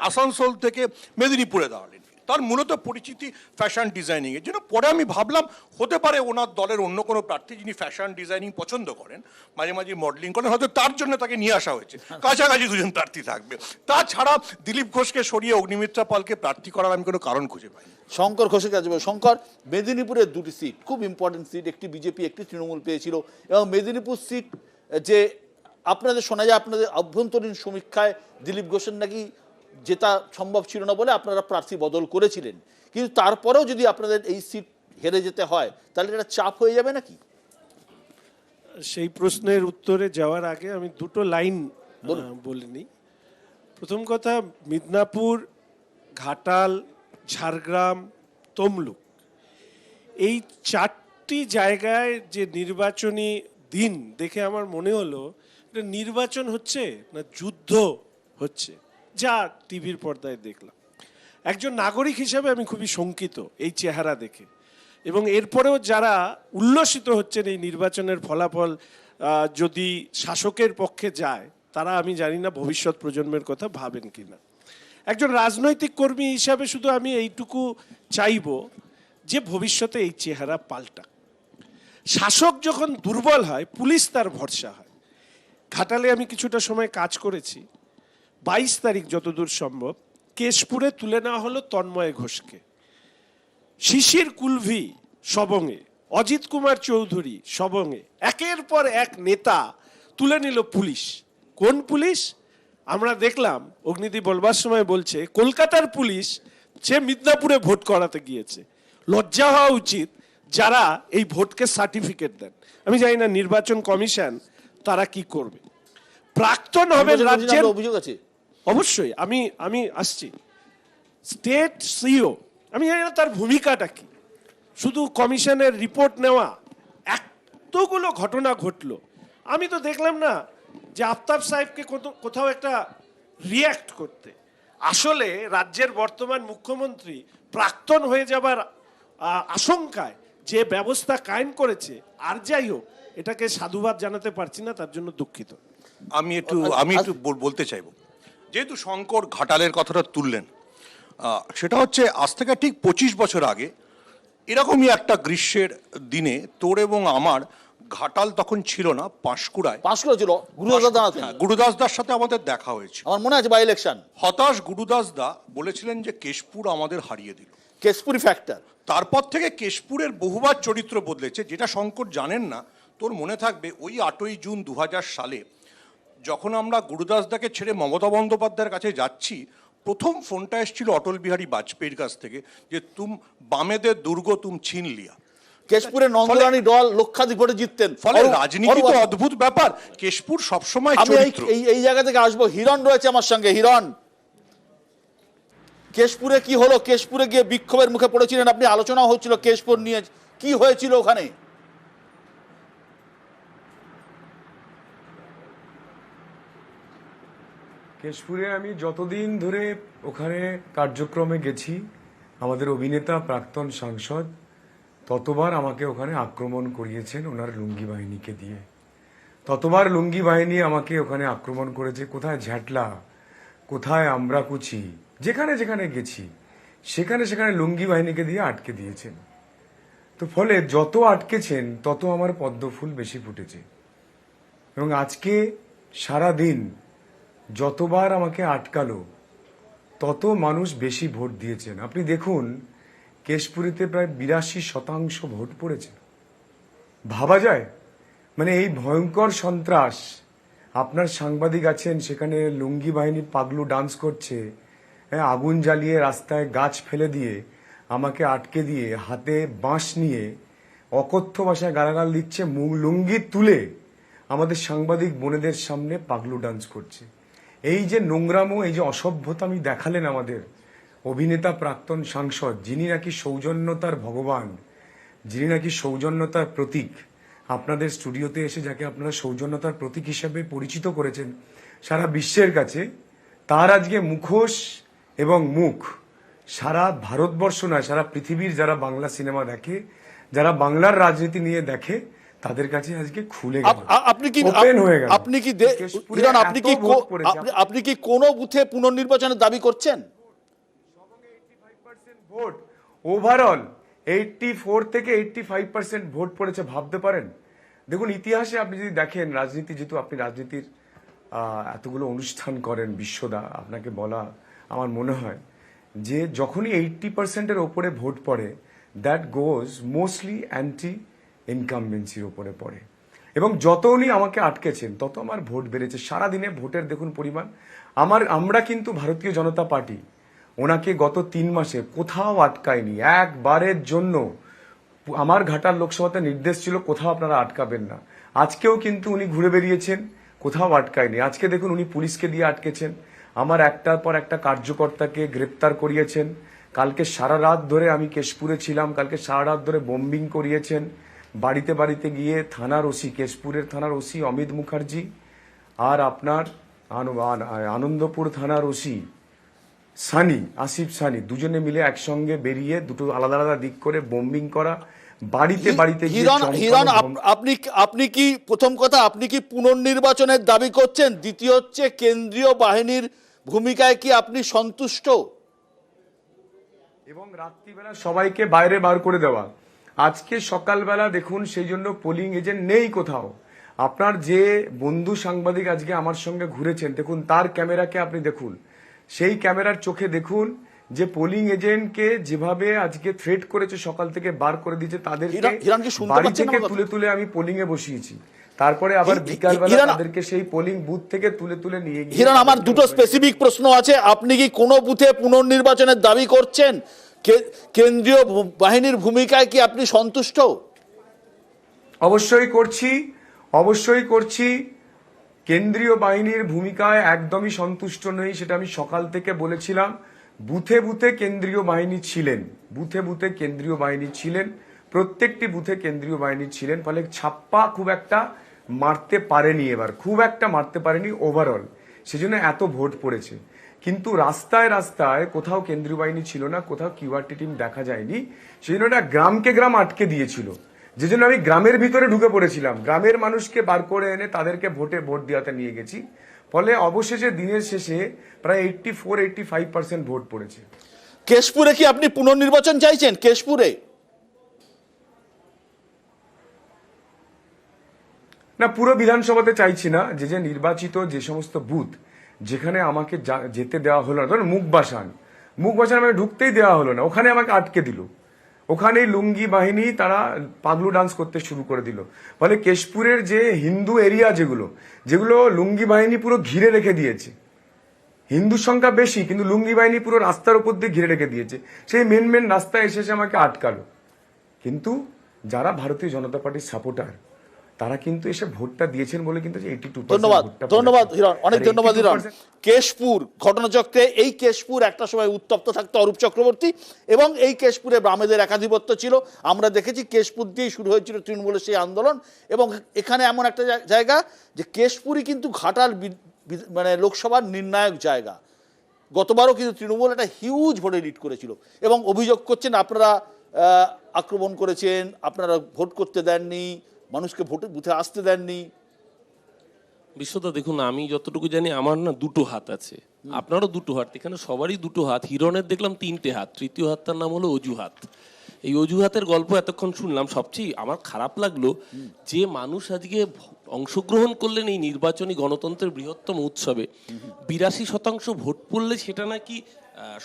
S9: আসানসোল থেকে মেদিনীপুরে দাঁড়ালেন। তার মূলত পরিচিতি ফ্যাশন ডিজাইনিংয়ের জন্য। পরে আমি ভাবলাম হতে পারে ওনার দলের অন্য কোনো প্রার্থী যিনি ফ্যাশন ডিজাইনিং পছন্দ করেন, মাঝে মাঝে মডেলিং করেন, হয়তো তার জন্য তাকে নিয়ে আসা হয়েছে, কাছাকাছি দুজন প্রার্থী থাকবে। তাছাড়া দিলীপ ঘোষকে সরিয়ে অগ্নিমিত্রা পালকে প্রার্থী করার আমি কোনো কারণ খুঁজে পাইনি।
S1: শঙ্কর ঘোষের কাছে শঙ্কর, মেদিনীপুরের দুটি সিট খুব ইম্পর্টেন্ট সিট, একটি বিজেপি একটি তৃণমূল পেয়েছিল, এবং মেদিনীপুর সিট যে আপনাদের শোনা যায় আপনাদের অভ্যন্তরীণ সমীক্ষায় দিলীপ ঘোষের নাকি জেতা সম্ভব ছিল না বলে আপনারা প্রার্থী বদল করেছিলেন, কিন্তু তারপরেও যদি আপনাদের এই সিট হেরে যেতে হয় তাহলে এটা চাপ হয়ে যাবে নাকি?
S4: সেই প্রশ্নের উত্তরে যাওয়ার আগে আমি দুটো লাইন বলে নিই। প্রথম কথা, মিদনাপুর, ঘাটাল, ঝাড়গ্রাম, তমলুক, এই চারটি জায়গায় যে নির্বাচনী দিন দেখে আমার মনে হলো এটা নির্বাচন হচ্ছে না যুদ্ধ হচ্ছে, যা টিভির পর্দায় দেখলাম। একজন নাগরিক হিসেবে আমি খুবই শঙ্কিত এই চেহারা দেখে, এবং এরপরেও যারা উল্লসিত হচ্ছেন এই নির্বাচনের ফলাফল যদি শাসকের পক্ষে যায়, তারা আমি জানি না ভবিষ্যৎ প্রজন্মের কথা ভাবেন কিনা। একজন রাজনৈতিক কর্মী হিসাবে শুধু আমি এইটুকু চাইব যে ভবিষ্যতে এই চেহারা পাল্টা। শাসক যখন দুর্বল হয়, পুলিশ তার ভরসা হয়। ঘাটালে আমি কিছুটা সময় কাজ করেছি। 22 তারিখ যতদূর সম্ভব কেশপুরে তুলে নেওয়া হলো তন্ময় ঘোষকে, শিশির কুলভি সবংয়ে, অজিত কুমার চৌধুরী সবংয়ে, একের পর এক নেতা তুলে নিল পুলিশ। কোন পুলিশ? আমরা দেখলাম অগ্নিদীপ বলবার সময় বলছে কলকাতার পুলিশ সে মিদনাপুরে ভোট করাতে গিয়েছে। লজ্জা হওয়া উচিত যারা এই ভোটকে সার্টিফিকেট দেন। আমি জানি না নির্বাচন কমিশন তারা কি করবে। প্রাক্তন হবে রাজ্যের
S1: অভিযোগ আছে
S4: অবশ্যই, আমি আসছি। স্টেট সিইও, আমি জানি না তার ভূমিকাটা কি, শুধু কমিশনের রিপোর্ট নেওয়া। এতগুলো ঘটনা ঘটলো, আমি তো দেখলাম না যে আফতাব সাহেবকে কোথাও একটা রিয়্যাক্ট করতে। আসলে রাজ্যের বর্তমান মুখ্যমন্ত্রী প্রাক্তন হয়ে যাবার আশঙ্কায় যে ব্যবস্থা কায়েম করেছে, আর যাই হোক এটাকে সাধুবাদ জানাতে পারছি না, তার জন্য দুঃখিত।
S9: আমি একটু বলতে চাইবো, যেহেতু শঙ্কর ঘাটালের কথাটা তুললেন, সেটা হচ্ছে আজ থেকে ঠিক 25 বছর আগে এরকমই একটা গ্রীষ্মের দিনে তোর এবং আমার ঘাটাল তখন ছিল না, পাঁশকুড়ায়
S1: ছিল,
S9: গুরুদাসদার সাথে আমাদের দেখা হয়েছে,
S1: আমার মনে আছে, বাই ইলেকশন।
S9: হতাশ গুরুদাসদা বলেছিলেন যে কেশপুর আমাদের হারিয়ে দিল,
S1: কেশপুরি ফ্যাক্টর।
S9: তারপর থেকে কেশপুরের বহুবার চরিত্র বদলেছে। যেটা শঙ্কর জানেন না, তোর মনে থাকবে ওই 8ই জুন 2000 সালে যখন আমরা গুরুদাসদাকে ছেড়ে মমতা বন্দ্যোপাধ্যায়ের কাছে যাচ্ছি, প্রথম ফোনটা এসেছিল অটল বিহারী বাজপেয়ীর কাছ থেকে যে তুম বামেদের দুর্গ তুম ছিন লিয়া।
S1: কেশপুরে নন্দরানী দল লক্ষাধিক ভোটে জিততেন।
S9: ফলে রাজনীতি তো অদ্ভুত ব্যাপার, কেশপুর সবসময় চরিত্র।
S1: এই জায়গা থেকে আসবো, হিরণ রয়েছে আমার সঙ্গে। হিরণ, কেশপুরে কি হলো? কেশপুরে গিয়ে বিক্ষোভের মুখে পড়েছিলেন আপনি, আলোচনা হচ্ছিল কেশপুর নিয়ে, কি হয়েছিল ওখানে?
S10: কেশপুরে আমি যতদিন ধরে ওখানে কার্যক্রমে গেছি, আমাদের অভিনেতা প্রাক্তন সাংসদ ততবার আমাকে ওখানে আক্রমণ করিয়েছেন ওনার লুঙ্গি বাহিনীকে দিয়ে। ততবার লুঙ্গি বাহিনী আমাকে ওখানে আক্রমণ করেছে। কোথায় ঝ্যাটলা, কোথায় আমরাকুচি, যেখানে যেখানে গেছি সেখানে সেখানে লুঙ্গি বাহিনীকে দিয়ে আটকে দিয়েছেন। তো ফলে যত আটকেছেন তত আমার পদ্মফুল বেশি ফুটেছে। এবং আজকে সারা দিন যতবার আমাকে আটকালো তত মানুষ বেশি ভোট দিয়েছেন। আপনি দেখুন, কেশপুরীতে প্রায় 82% ভোট পড়েছে। ভাবা যায়? মানে এই ভয়ঙ্কর সন্ত্রাস। আপনার সাংবাদিক আছেন, সেখানে লুঙ্গি বাহিনী পাগলু ডান্স করছে, আগুন জ্বালিয়ে রাস্তায় গাছ ফেলে দিয়ে আমাকে আটকে দিয়ে হাতে বাঁশ নিয়ে অকথ্য ভাষায় গালাগাল দিচ্ছে, লুঙ্গি তুলে আমাদের সাংবাদিক বোনেদের সামনে পাগলু ডান্স করছে। এই যে নোংরামো, এই যে অসভ্যতা আমি দেখালেন আমাদের অভিনেতা প্রাক্তন সাংসদ, যিনি নাকি সৌজন্যতার ভগবান, যিনি নাকি সৌজন্যতার প্রতীক, আপনাদের স্টুডিওতে এসে যাকে আপনারা সৌজন্যতার প্রতীক হিসেবে পরিচিত করেছেন সারা বিশ্বের কাছে, তার আজকে মুখোশ এবং মুখ সারা ভারতবর্ষ নয়, সারা পৃথিবীর যারা বাংলা সিনেমা দেখে, যারা বাংলার রাজনীতি নিয়ে দেখে, তাদের কাছে আজকে খুলে গেল,
S1: আপনি কি
S10: ওপেন হয়ে গেল।
S1: আপনি কি
S10: কেশপুরে
S1: হিরণ, আপনি কি
S10: এত ভোট পড়েছে,
S1: আপনি কি কোনো বুথে পুনর্নির্বাচনের দাবি করছেন?
S10: ভোট ওভারঅল 84 থেকে 85% ভোট পড়েছে, ভাবতে পারেন? দেখুন, ইতিহাসে আপনি যদি দেখেন, রাজনীতি, যেহেতু আপনি রাজনীতির এতগুলো অনুষ্ঠান করেন বিশ্বদা, আপনাকে বলা আমার মনে হয় যে যখনই 80%-এর ওপরে ভোট পড়ে, দ্যাট গোজ মোস্টলি অ্যান্টি ইনকামবেন্সির ওপরে পড়ে। এবং যত উনি আমাকে আটকেছেন তত আমার ভোট বেড়েছে। সারাদিনে ভোটের দেখুন পরিমাণ। আমরা কিন্তু ভারতীয় জনতা পার্টি ওনাকে গত 3 মাসে কোথাও আটকায়নি, একবারের জন্য। আমার ঘাটাল লোকসভাতে নির্দেশ ছিল কোথাও আপনারা আটকাবেন না। আজকেও কিন্তু উনি ঘুরে বেরিয়েছেন, কোথাও আটকায়নি। আজকে দেখুন উনি পুলিশকে দিয়ে আটকেছেন, আমার একটার পর একটা কার্যকর্তাকে গ্রেপ্তার করিয়েছেন। কালকে সারা রাত ধরে আমি কেশপুরে ছিলাম, কালকে সারা রাত ধরে বোম্বিং করিয়েছেন। বাড়িতে বাড়িতে গিয়ে থানার ওসি, কেশপুরের থানার ওসি অমিত মুখার্জি আর আপনার আনন্দপুর থানার ওসি সানি, আসিফ সানি, দুজনে মিলে একসঙ্গে বেরিয়ে দুটো আলাদা আলাদা দিক করে বোম্বিং করা, বাড়িতে বাড়িতে গিয়ে
S1: হিরণ, আপনি কি, প্রথম কথা, আপনি কি পুনর্নির্বাচনের দাবি করছেন? দ্বিতীয় হচ্ছে, কেন্দ্রীয় বাহিনীর ভূমিকায় কি আপনি সন্তুষ্ট?
S10: এবং রাত্রিবেলা সবাইকে বাইরে বার করে দেওয়া। আজকে সকালবেলা দেখুন, সেই জন্য পোলিং এজেন্ট নেই কোথাও। আপনার যে বন্ধু সাংবাদিক আজকে আমার সঙ্গে ঘুরেছেন, দেখুন তার ক্যামেরাকে আপনি দেখুন, সেই ক্যামেরার চোখে দেখুন যে পোলিং এজেন্টকে যেভাবে আজকে থ্রেট করেছে, সকাল থেকে বার করে দিয়েছে, তাদেরকে বাড়ি থেকে তুলে তুলে আমি পোলিং এ বসিয়েছি। তারপরে আবার বিকালবেলা তাদেরকে সেই পোলিং বুথ থেকে তুলে তুলে নিয়ে গিয়ে।
S1: হিরণ, আমার দুটো স্পেসিফিক প্রশ্ন আছে। আপনি কি কোনো বুথে পুনর্নির্বাচনের দাবি করছেন? কেন্দ্রীয় বাহিনীর ভূমিকায় কি আপনি সন্তুষ্ট?
S10: অবশ্যই করছি, অবশ্যই করছি। কেন্দ্রীয় বাহিনীর ভূমিকায় একদমই সন্তুষ্ট নই, সেটা আমি সকাল থেকে বলেছিলাম। বুথে বুথে কেন্দ্রীয় বাহিনী ছিলেন, বুথে বুথে কেন্দ্রীয় বাহিনী ছিলেন, প্রত্যেকটি বুথে কেন্দ্রীয় বাহিনী ছিলেন। ফলে ছাপ্পা খুব একটা মারতে পারেনি, এবার খুব একটা মারতে পারেনি ওভারঅল, সেজন্য এত ভোট পড়েছে। কিন্তু রাস্তায় রাস্তায় কোথাও কেন্দ্রীয় বাহিনী ছিল না, কোথাও কিউআরটি টিম দেখা যায়নি। সেজন্য এটা গ্রামকে গ্রাম আটকে দিয়েছিল, যে জন্য আমি গ্রামের ভিতরে ঢুকে পড়েছিলাম, গ্রামের মানুষকে বার করে এনে তাদেরকে ভোট দেওয়াতে নিয়ে গেছি। ফলে অবশেষে দিনের শেষে প্রায় 84-85% ভোট পড়েছে।
S1: কেশপুরে কি আপনি পুনর্নির্বাচন চাইছেন? কেশপুরে
S10: না, পুরো বিধানসভাতে চাইছি না। যে নির্বাচিত যে সমস্ত বুথ যেখানে আমাকে যেতে দেওয়া হলো না, ধরুন মুখবাসান আমাকে ঢুকতেই দেওয়া হলো না, ওখানে আমাকে আটকে দিল। ওখানেই লুঙ্গি বাহিনী তারা পাগলু ডান্স করতে শুরু করে দিল। ফলে কেশপুরের যে হিন্দু এরিয়া যেগুলো লুঙ্গি বাহিনী পুরো ঘিরে রেখে দিয়েছে। হিন্দু সংখ্যা বেশি, কিন্তু লুঙ্গি বাহিনী পুরো রাস্তার উপর দিয়ে ঘিরে রেখে দিয়েছে। সেই মেন রাস্তায় এসে আমাকে আটকালো। কিন্তু যারা ভারতীয় জনতা পার্টির সাপোর্টার, তারা কিন্তু এসে ভোটটা দিয়েছেন বলে কিন্তু 82%।
S1: ধন্যবাদ হিরণ, অনেক ধন্যবাদ হিরণ। কেশপুর ঘটনাচক্রে, এই কেশপুর একটা সময় উত্তপ্ত থাকতো অরূপ চক্রবর্তী, এবং এই কেশপুরে বামেদের একাধিপত্য ছিল। আমরা দেখেছি কেশপুর দিয়েই শুরু হয়েছিল তৃণমূলের সেই আন্দোলন। এবং এখানে এমন একটা জায়গা যে কেশপুরই কিন্তু ঘাটাল মানে লোকসভার নির্ণায়ক জায়গা। গতবারও কিন্তু তৃণমূল একটা হিউজ ভোটে লিড করেছিল, এবং অভিযোগ করছেন আপনারা আক্রমণ করেছেন, আপনারা ভোট করতে দেননি, মানুষকে ভোটে বুথে আসতে দেননি।
S7: বিশ্বদা দেখুন, আমি যতটুকু জানি আমার না দুটো হাত আছে, আপনারও দুটো হাত, এখানে সবারই দুটো হাত। হিরণের দেখলাম 3টে হাত, তৃতীয় হাতটার নাম হলো অজুহাত। এই অজুহাতের গল্প এতক্ষণ শুনলাম। সবচেয়ে আমার খারাপ লাগলো যে মানুষ আজকে অংশগ্রহণ করলেন এই নির্বাচনী গণতন্ত্রের বৃহত্তম উৎসবে, 82% ভোট পড়লে সেটা নাকি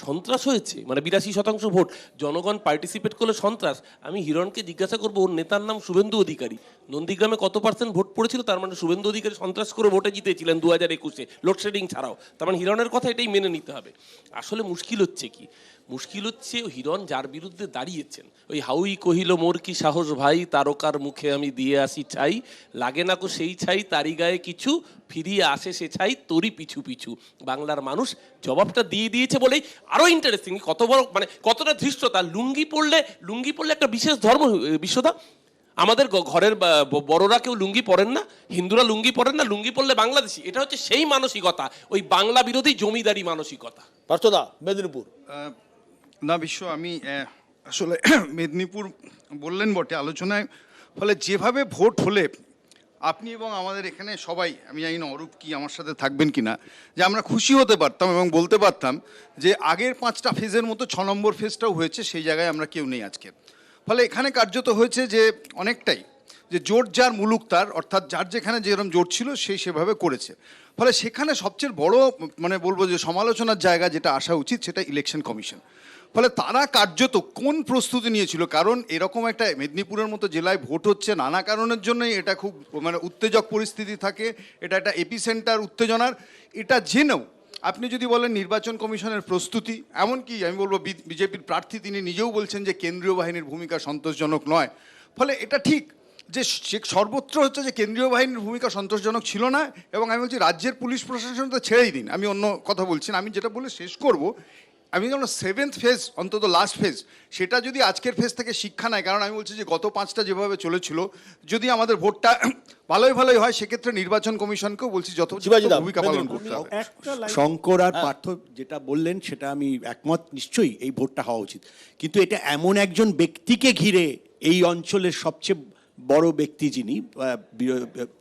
S7: সন্ত্রাস হয়েছে। মানে 82% ভোট জনগণ পার্টিসিপেট করলে সন্ত্রাস। আমি হিরণকে জিজ্ঞাসা করবো, ওর নেতার নাম শুভেন্দু অধিকারী, নন্দীগ্রামে কত % ভোট পড়েছিল? তার মানে শুভেন্দু অধিকারী সন্ত্রাস করে ভোটে জিতেছিলেন 2021-এ, লোডশেডিং ছাড়াও। তার মানে হিরণের কথা এটাই মেনে নিতে হবে। আসলে মুশকিল হচ্ছে কি, মুশকিল হচ্ছে হিরণ যার বিরুদ্ধে দাঁড়িয়েছেন, ওই হাউই কহিল মোর কি সাহস ভাই, তারকার মুখে আমি দিয়ে আসি ছাই, লাগে না কো সেই ছাই তারি গায়ে কিছু, ফিরিয়ে আসে সে ছাই তোরই পিছু পিছু। বাংলার মানুষ জবাবটা দিয়ে দিয়েছে বলেই আরো ইন্টারেস্টিং কত বড় মানে কতটা ধৃষ্টতা। লুঙ্গি পরলে একটা বিশেষ ধর্ম বিশ্বদা। আমাদের ঘরের বড়রা কেউ লুঙ্গি পরেন না, হিন্দুরা লুঙ্গি পরেন না, লুঙ্গি পরলে বাংলাদেশি। এটা হচ্ছে সেই মানসিকতা, ওই বাংলা বিরোধী জমিদারি মানসিকতা।
S1: পার্থদা, মেদিনীপুর।
S5: না বিশ্ব, আমি আসলে মেদিনীপুর বললেন বটে আলোচনায়, ফলে যেভাবে ভোট হলে আপনি এবং আমাদের এখানে সবাই, আমি জানি না অরূপ কি আমার সাথে থাকবেন কিনা, যে আমরা খুশি হতে পারতাম এবং বলতে পারতাম যে আগের 5টা ফেজের মতো 6 নম্বর ফেজটাও হয়েছে, সেই জায়গায় আমরা কেউ নেই আজকে। ফলে এখানে কার্যত হয়েছে যে অনেকটাই যে জোট যার মুলুক তার, অর্থাৎ যার যেখানে যেরকম জোট ছিল সেই সেভাবে করেছে। ফলে সেখানে সবচেয়ে বড় মানে বলবো যে সমালোচনার জায়গা যেটা আসা উচিত সেটা ইলেকশন কমিশন। ফলে তারা কার্যত কোন প্রস্তুতি নিয়েছিল, কারণ এরকম একটা মেদিনীপুরের মতো জেলায় ভোট হচ্ছে নানা কারণের জন্যই, এটা খুব মানে উত্তেজক পরিস্থিতি থাকে, এটা একটা এপিসেন্টার উত্তেজনার। এটা জেনেও আপনি যদি বলেন নির্বাচন কমিশনের প্রস্তুতি, এমনকি আমি বলবো বিজেপির প্রার্থী তিনি নিজেও বলছেন যে কেন্দ্রীয় বাহিনীর ভূমিকা সন্তোষজনক নয়। ফলে এটা ঠিক যে সর্বত্র হচ্ছে যে কেন্দ্রীয় বাহিনীর ভূমিকা সন্তোষজনক ছিল না, এবং আমি বলছি রাজ্যের পুলিশ প্রশাসন তো ছেড়েই দিন, আমি অন্য কথা বলছি না, আমি যেটা বলে শেষ করব, আমি যেমন 7th ফেজ অন্তত লাস্ট ফেজ সেটা যদি আজকের ফেজ থেকে শিক্ষা নেয়, কারণ আমি বলছি যে গত 5টা যেভাবে চলেছিল, যদি আমাদের ভোটটা ভালোই হয় সেক্ষেত্রে নির্বাচন কমিশনকেও বলছি যথোচিত ভূমিকা পালন করতে হবে।
S6: শঙ্কর আর পার্থ যেটা বললেন সেটা আমি একমত, নিশ্চয়ই এই ভোটটা হওয়া উচিত, কিন্তু এটা এমন একজন ব্যক্তিকে ঘিরে, এই অঞ্চলের সবচেয়ে বড় ব্যক্তি যিনি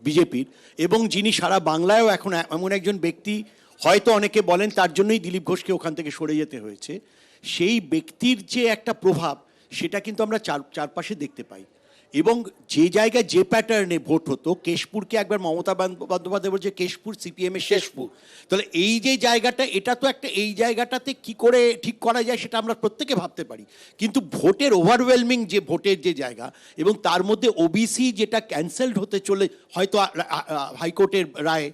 S6: বিজেপির, এবং যিনি সারা বাংলায়ও এখন এমন একজন ব্যক্তি, হয়তো অনেকে বলেন তার জন্যই দিলীপ ঘোষকে ওখান থেকে সরে যেতে হয়েছে, সেই ব্যক্তির যে একটা প্রভাব সেটা কিন্তু আমরা চারপাশে দেখতে পাই। এবং যে জায়গায় যে প্যাটার্নে ভোট হতো, কেশপুরকে একবার মমতা বন্দ্যোপাধ্যায় বলছে কেশপুর সিপিএমের শেষপুর, তাহলে এই যে জায়গাটা, এটা তো একটা, এই জায়গাটাতে কি করে ঠিক করা যায় সেটা আমরা প্রত্যেকে ভাবতে পারি, কিন্তু ভোটের ওভারওয়েলমিং যে ভোটের যে জায়গা, এবং তার মধ্যে ওবিসি যেটা ক্যান্সেলড হতে চলে, হয়তো হাইকোর্টের রায়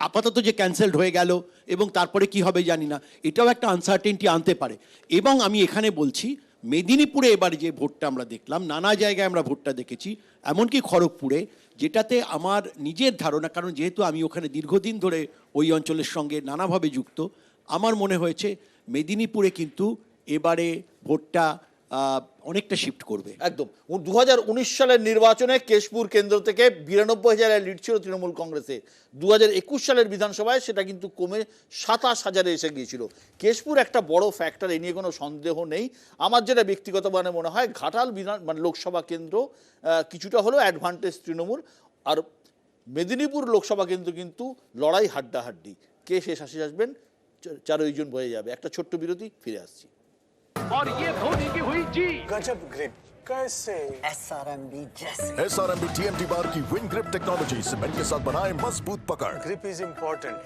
S6: আপাতত যে ক্যান্সেলড হয়ে গেল, এবং তারপরে কি হবে জানি না, এটাও একটা আনসার্টেনটি আনতে পারে। এবং আমি এখানে বলছি মেদিনীপুরে এবারে যে ভোটটা আমরা দেখলাম, নানা জায়গায় আমরা ভোটটা দেখেছি, এমনকি খড়গপুরে, যেটাতে আমার নিজের ধারণা, কারণ যেহেতু আমি ওখানে দীর্ঘদিন ধরে ওই অঞ্চলের সঙ্গে নানাভাবে যুক্ত, আমার মনে হয়েছে মেদিনীপুরে কিন্তু এবারে ভোটটা অনেকটা শিফট করবে।
S1: একদম 2019 সালের নির্বাচনে কেশপুর কেন্দ্র থেকে 92,000 লিড ছিল তৃণমূল কংগ্রেসের। 2021 সালের বিধানসভায় সেটা কিন্তু কমে 27,000 এসে গিয়েছিল। কেশপুর একটা বড় ফ্যাক্টর, এ নিয়ে কোনো সন্দেহ নেই। আমার যেটা ব্যক্তিগত মনে হয়, ঘাটাল লোকসভা কেন্দ্র কিছুটা হলেও অ্যাডভান্টেজ তৃণমূল, আর মেদিনীপুর লোকসভা কেন্দ্র কিন্তু লড়াই হাড্ডাহাড্ডি, কে শেষ আসবেন 4 জন বয়ে যাবে। একটা ছোট্ট বিরতি, ফিরে আসছি।
S11: और ये धोनी की हुई जी।
S12: गजब ग्रिप कैसे?
S11: SRMB जैसे।
S12: SRMB TMT बार की विन ग्रिप टेक्नोलॉजी सीमेंट के साथ बनाए मजबूत पकड़। Grip is important.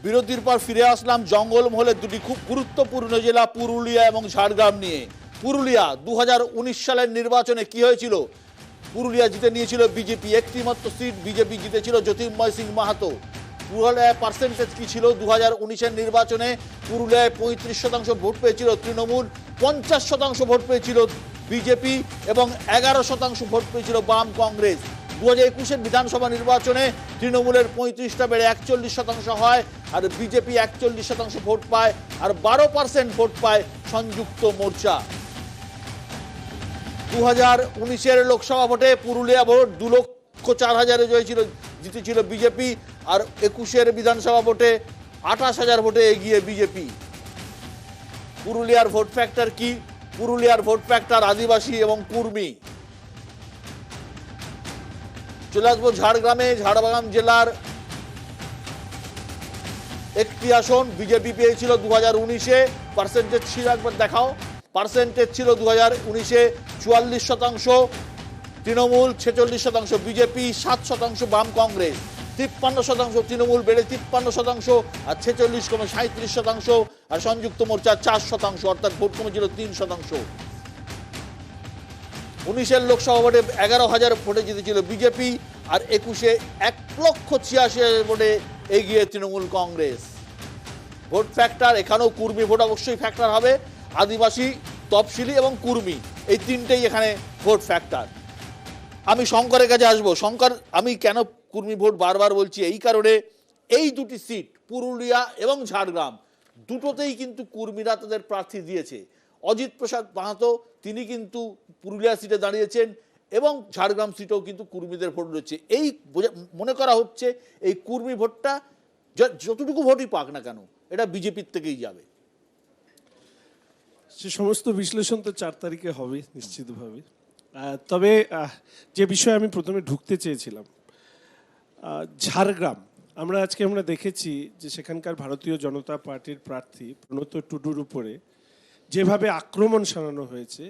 S1: বিরতির পর ফিরে আসলাম জঙ্গলমহলের দুটি খুব গুরুত্বপূর্ণ জেলা পুরুলিয়া এবং ঝাড়গ্রাম নিয়ে। পুরুলিয়া 2019 সালের নির্বাচনে কি হয়েছিল? পুরুলিয়া জিতে নিয়েছিল বিজেপি, একটি মাত্র সিট বিজেপি জিতেছিল জ্যোতির্ময় সিং মাহাতো। পুরুলিয়ায় পার্সেন্টেজ কি ছিল? 2019-এর নির্বাচনে পুরুলিয়ায় 35% ভোট পেয়েছিল তৃণমূল, 50% ভোট পেয়েছিল বিজেপি এবং 11% ভোট পেয়েছিল বাম কংগ্রেস। 2021-এর বিধানসভা নির্বাচনে তৃণমূলের 35টা বেড়ে 41% হয়, আর বিজেপি 41% ভোট পায়, আর 12% ভোট পায় সংযুক্ত মোর্চা। 2019-এর লোকসভা ভোটে পুরুলিয়া ভোট 2,04,000 জিতেছিল বিজেপি, আর 21-এর বিধানসভা ভোটে 28,000 ভোটে এগিয়ে বিজেপি। পুরুলিয়ার ভোট ফ্যাক্টর কি? পুরুলিয়ার ভোট ফ্যাক্টর আদিবাসী এবং কুর্মী। চলে আসবো ঝাড়গ্রামে। ঝাড়গ্রাম জেলার একটি আসন বিজেপি পেয়েছিল 2019-এ, পার্সেন্টেজ ছিল, একবার দেখাও, পার্সেন্টেজ ছিল 2019-এ 44%, তৃণমূল 46%, বিজেপি 7%, বাম কংগ্রেস 53%, তৃণমূল বেড়ে 53%, আর 46 কমে 37%, আর সংযুক্ত মোর্চা 4%, অর্থাৎ ভোট কমেছিল 3%। 19-এর লোকসভা ভোটে 11,000 ভোটে জিতেছিল বিজেপি, আর 21-এ 1,86,000 ভোটে এগিয়ে তৃণমূল কংগ্রেস। ভোট ফ্যাক্টর এখানেও কুর্মী ভোট অবশ্যই ফ্যাক্টর হবে, আদিবাসী, তফসিলি এবং কুর্মী, এই তিনটেই এখানে ভোট ফ্যাক্টর। আমি শঙ্করের কাছে আসবো। শঙ্কর, আমি কেন কুর্মী ভোট বারবার বলছি, এই কারণে এই দুটি সিট পুরুলিয়া এবং ঝাড়গ্রাম দুটোতেই কিন্তু কুর্মীরা তাদের প্রার্থী দিয়েছে। অজিত প্রসাদ মাহাতো তিনি কিন্তু পুরুলিয়া সিটে দাঁড়িয়েছেন এবং ঝাড়গ্রাম সিটেও কিন্তু কুর্মীদের ভোট রয়েছে। এই মনে করা হচ্ছে এই কুর্মী ভোটটা যতটুকু ভোটই পাক না কেন এটা বিজেপির থেকেই যাবে।
S4: সে সমস্ত বিশ্লেষণ তো 4 তারিখে হবে নিশ্চিতভাবে। তবে যে বিষয়ে আমি প্রথমে ঢুকতে চেয়েছিলাম, ঝাড়গ্রাম আমরা দেখেছি যে সেখানকার ভারতীয় জনতা পার্টির প্রার্থী প্রণত টুডুর উপরে যেভাবে আক্রমণ শানানো হয়েছে।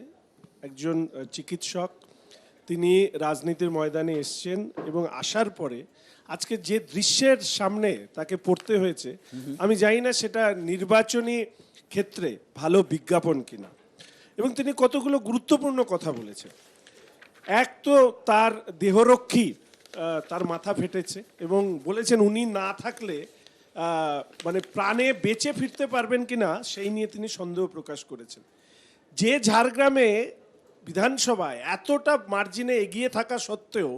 S4: একজন চিকিৎসক, তিনি রাজনীতির ময়দানে এসছেন এবং আসার পরে আজকে যে দৃশ্যের সামনে তাকে পড়তে হয়েছে, আমি জানি না সেটা নির্বাচনী ক্ষেত্রে ভালো বিজ্ঞাপন কিনা। এবং তিনি কতগুলো গুরুত্বপূর্ণ কথা বলেছেন। এক তো তার দেহরক্ষী, তার মাথা ফেটেছে এবং বলেছেন উনি না থাকলে মানে প্রাণে বেঁচে ফিরতে পারবেন কিনা সেই নিয়ে তিনি সন্দেহ প্রকাশ করেছেন। যে ঝাড়গ্রামে বিধানসভায় এতটা মার্জিনে এগিয়ে থাকা সত্ত্বেও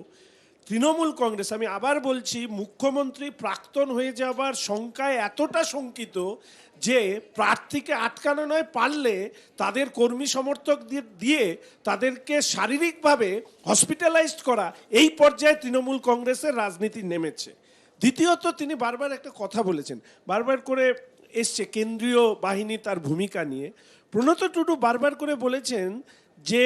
S4: তৃণমূল কংগ্রেস, আমি আবার বলছি, মুখ্যমন্ত্রী প্রাক্তন হয়ে যাবার শঙ্কায় এতটা শঙ্কিত যে প্রার্থীকে আটকানো নয়, পারলে তাদের কর্মী সমর্থক দিয়ে তাদেরকে শারীরিকভাবে হসপিটালাইজড করা, এই পর্যায়ে তৃণমূল কংগ্রেসের রাজনীতি নেমেছে। দ্বিতীয়ত, তিনি বারবার একটা কথা বলেছেন, বারবার করে এসছে কেন্দ্রীয় বাহিনী তার ভূমিকা নিয়ে। প্রণত টুডু বারবার করে বলেছেন যে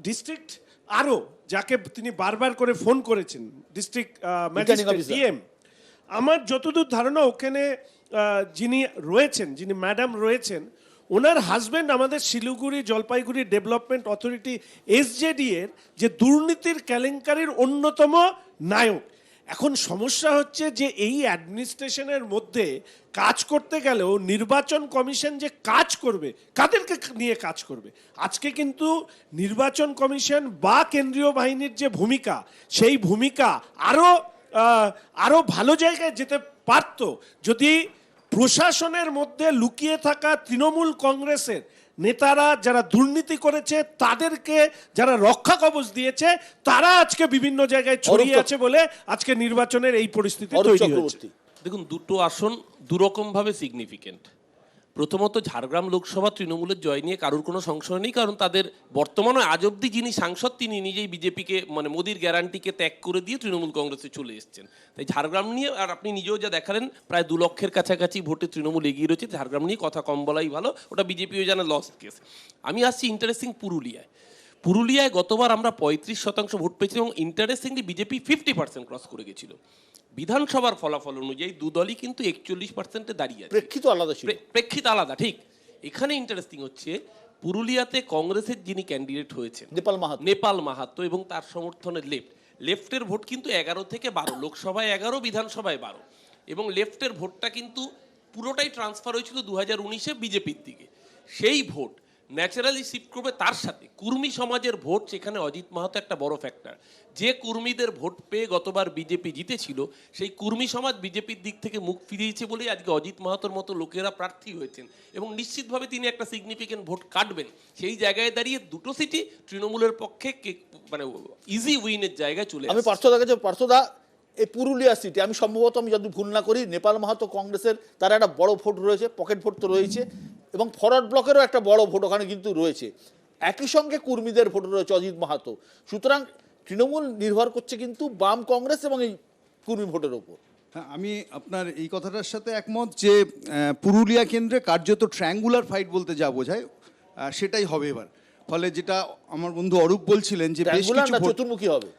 S4: ডিস্ট্রিক্ট আরও, যাকে তিনি বারবার করে ফোন করেছেন, ডিস্ট্রিক্ট ম্যাজিস্ট্রেট ডিএম, আমার যতদূর ধারণা ওখানে যিনি রয়েছেন, যিনি ম্যাডাম রয়েছেন, ওনার হাজব্যান্ড আমাদের শিলিগুড়ি জলপাইগুড়ি ডেভেলপমেন্ট অথরিটি এসজেডি এর যে দুর্নীতির কেলেঙ্কারির অন্যতম নায়ক। এখন সমস্যা হচ্ছে যে এই অ্যাডমিনিস্ট্রেশনের মধ্যে কাজ করতে গেলেও নির্বাচন কমিশন যে কাজ করবে, কাদেরকে নিয়ে কাজ করবে? আজকে কিন্তু নির্বাচন কমিশন বা কেন্দ্রীয় বাহিনীর যে ভূমিকা, সেই ভূমিকা আরো ভালো জায়গায় যেতে পারত যদি প্রশাসনের মধ্যে লুকিয়ে থাকা তৃণমূল কংগ্রেসের নেতারা যারা দুর্নীতি করেছে, তাদেরকে যারা রক্ষা কবচ দিয়েছে, তারা আজকে বিভিন্ন জায়গায় ছড়িয়ে আছে বলে আজকে নির্বাচনের এই পরিস্থিতি তৈরি হয়েছে।
S7: দেখুন, দুটো আসন দুরকম ভাবে সিগনিফিকেন্ট। প্রথমত, ঝাড়গ্রাম লোকসভা তৃণমূলের জয় নিয়ে কারোর কোনো সংশয় নেই, কারণ তাদের বর্তমানে আজ অব্দি যিনি সাংসদ তিনি নিজেই বিজেপিকে, মানে মোদির গ্যারান্টিকে ত্যাগ করে দিয়ে তৃণমূল কংগ্রেসে চলে এসেছেন। তাই ঝাড়গ্রাম নিয়ে, আর আপনি নিজেও যা দেখালেন, প্রায় 2 লক্ষের কাছাকাছি ভোটে তৃণমূল এগিয়ে রয়েছে। ঝাড়গ্রাম নিয়ে কথা কম বলাই ভালো, ওটা বিজেপিও জানে লস্ট কেস। আমি আসছি ইন্টারেস্টিং পুরুলিয়ায় গতবার আমরা 35% ভোট পেয়েছি এবং ইন্টারেস্টিংলি বিজেপি 50% ক্রস করে গেছিল। বিধানসভার ফলাফল অনুযায়ী দুদলই কিন্তু 41%-এ দাঁড়িয়ে আছে। প্রেক্ষিত আলাদা, ঠিক। এখানে ইন্টারেস্টিং হচ্ছে পুরুলিয়াতে কংগ্রেসের যিনি ক্যান্ডিডেট হয়েছেন নেপাল মাহাতো এবং তার সমর্থনের লেফটের ভোট কিন্তু 11 থেকে 12, লোকসভায় 11, বিধানসভায় 12, এবং লেফটের ভোটটা কিন্তু পুরোটাই ট্রান্সফার হয়েছিল 2019-এ বিজেপির দিকে। সেই ভোট ন্যাচারালি শিফট করবে। তার সাথে কুর্মী সমাজের ভোট, সেখানে অজিত মাহাতো একটা বড় ফ্যাক্টর। যে কুর্মীদের ভোট পেয়ে গতবার বিজেপি জিতেছিল, সেই কুর্মী সমাজ বিজেপির দিক থেকে মুখ ফিরিয়েছে বলেই আজকে অজিত মাহাতোর মতো লোকেরা প্রার্থী হয়েছেন এবং নিশ্চিতভাবে তিনি একটা সিগনিফিকেন্ট ভোট কাটবেন। সেই জায়গায় দাঁড়িয়ে দুটো সিটি তৃণমূলের পক্ষে মানে ইজি উইনের জায়গায় চলে।
S1: আমি পার্থদা, এই পুরুলিয়া সিটে আমি সম্ভবত, আমি যদি ভুল না করি, নেপাল মাহাতো কংগ্রেসের তার একটা বড় ভোট রয়েছে, পকেট ভোট তো রয়েছে, এবং ফরওয়ার্ড ব্লকেরও একটা বড় ভোট ওখানে কিন্তু রয়েছে। একই সঙ্গে কর্মীদের ভোট রয়েছে অজিত মাহাতো। সুতরাং তৃণমূল নির্ভর করছে কিন্তু বাম কংগ্রেস এবং এই কর্মী ভোটের ওপর।
S5: হ্যাঁ, আমি আপনার এই কথাটার সাথে একমত যে পুরুলিয়া কেন্দ্রে কার্যত ট্রায়াঙ্গুলার ফাইট বলতে যা বোঝায় সেটাই হবে এবার। ফলে যেটা আমার বন্ধু অরূপ বলছিলেন যে বেশ কিছু
S1: চতুর্মুখী হবে,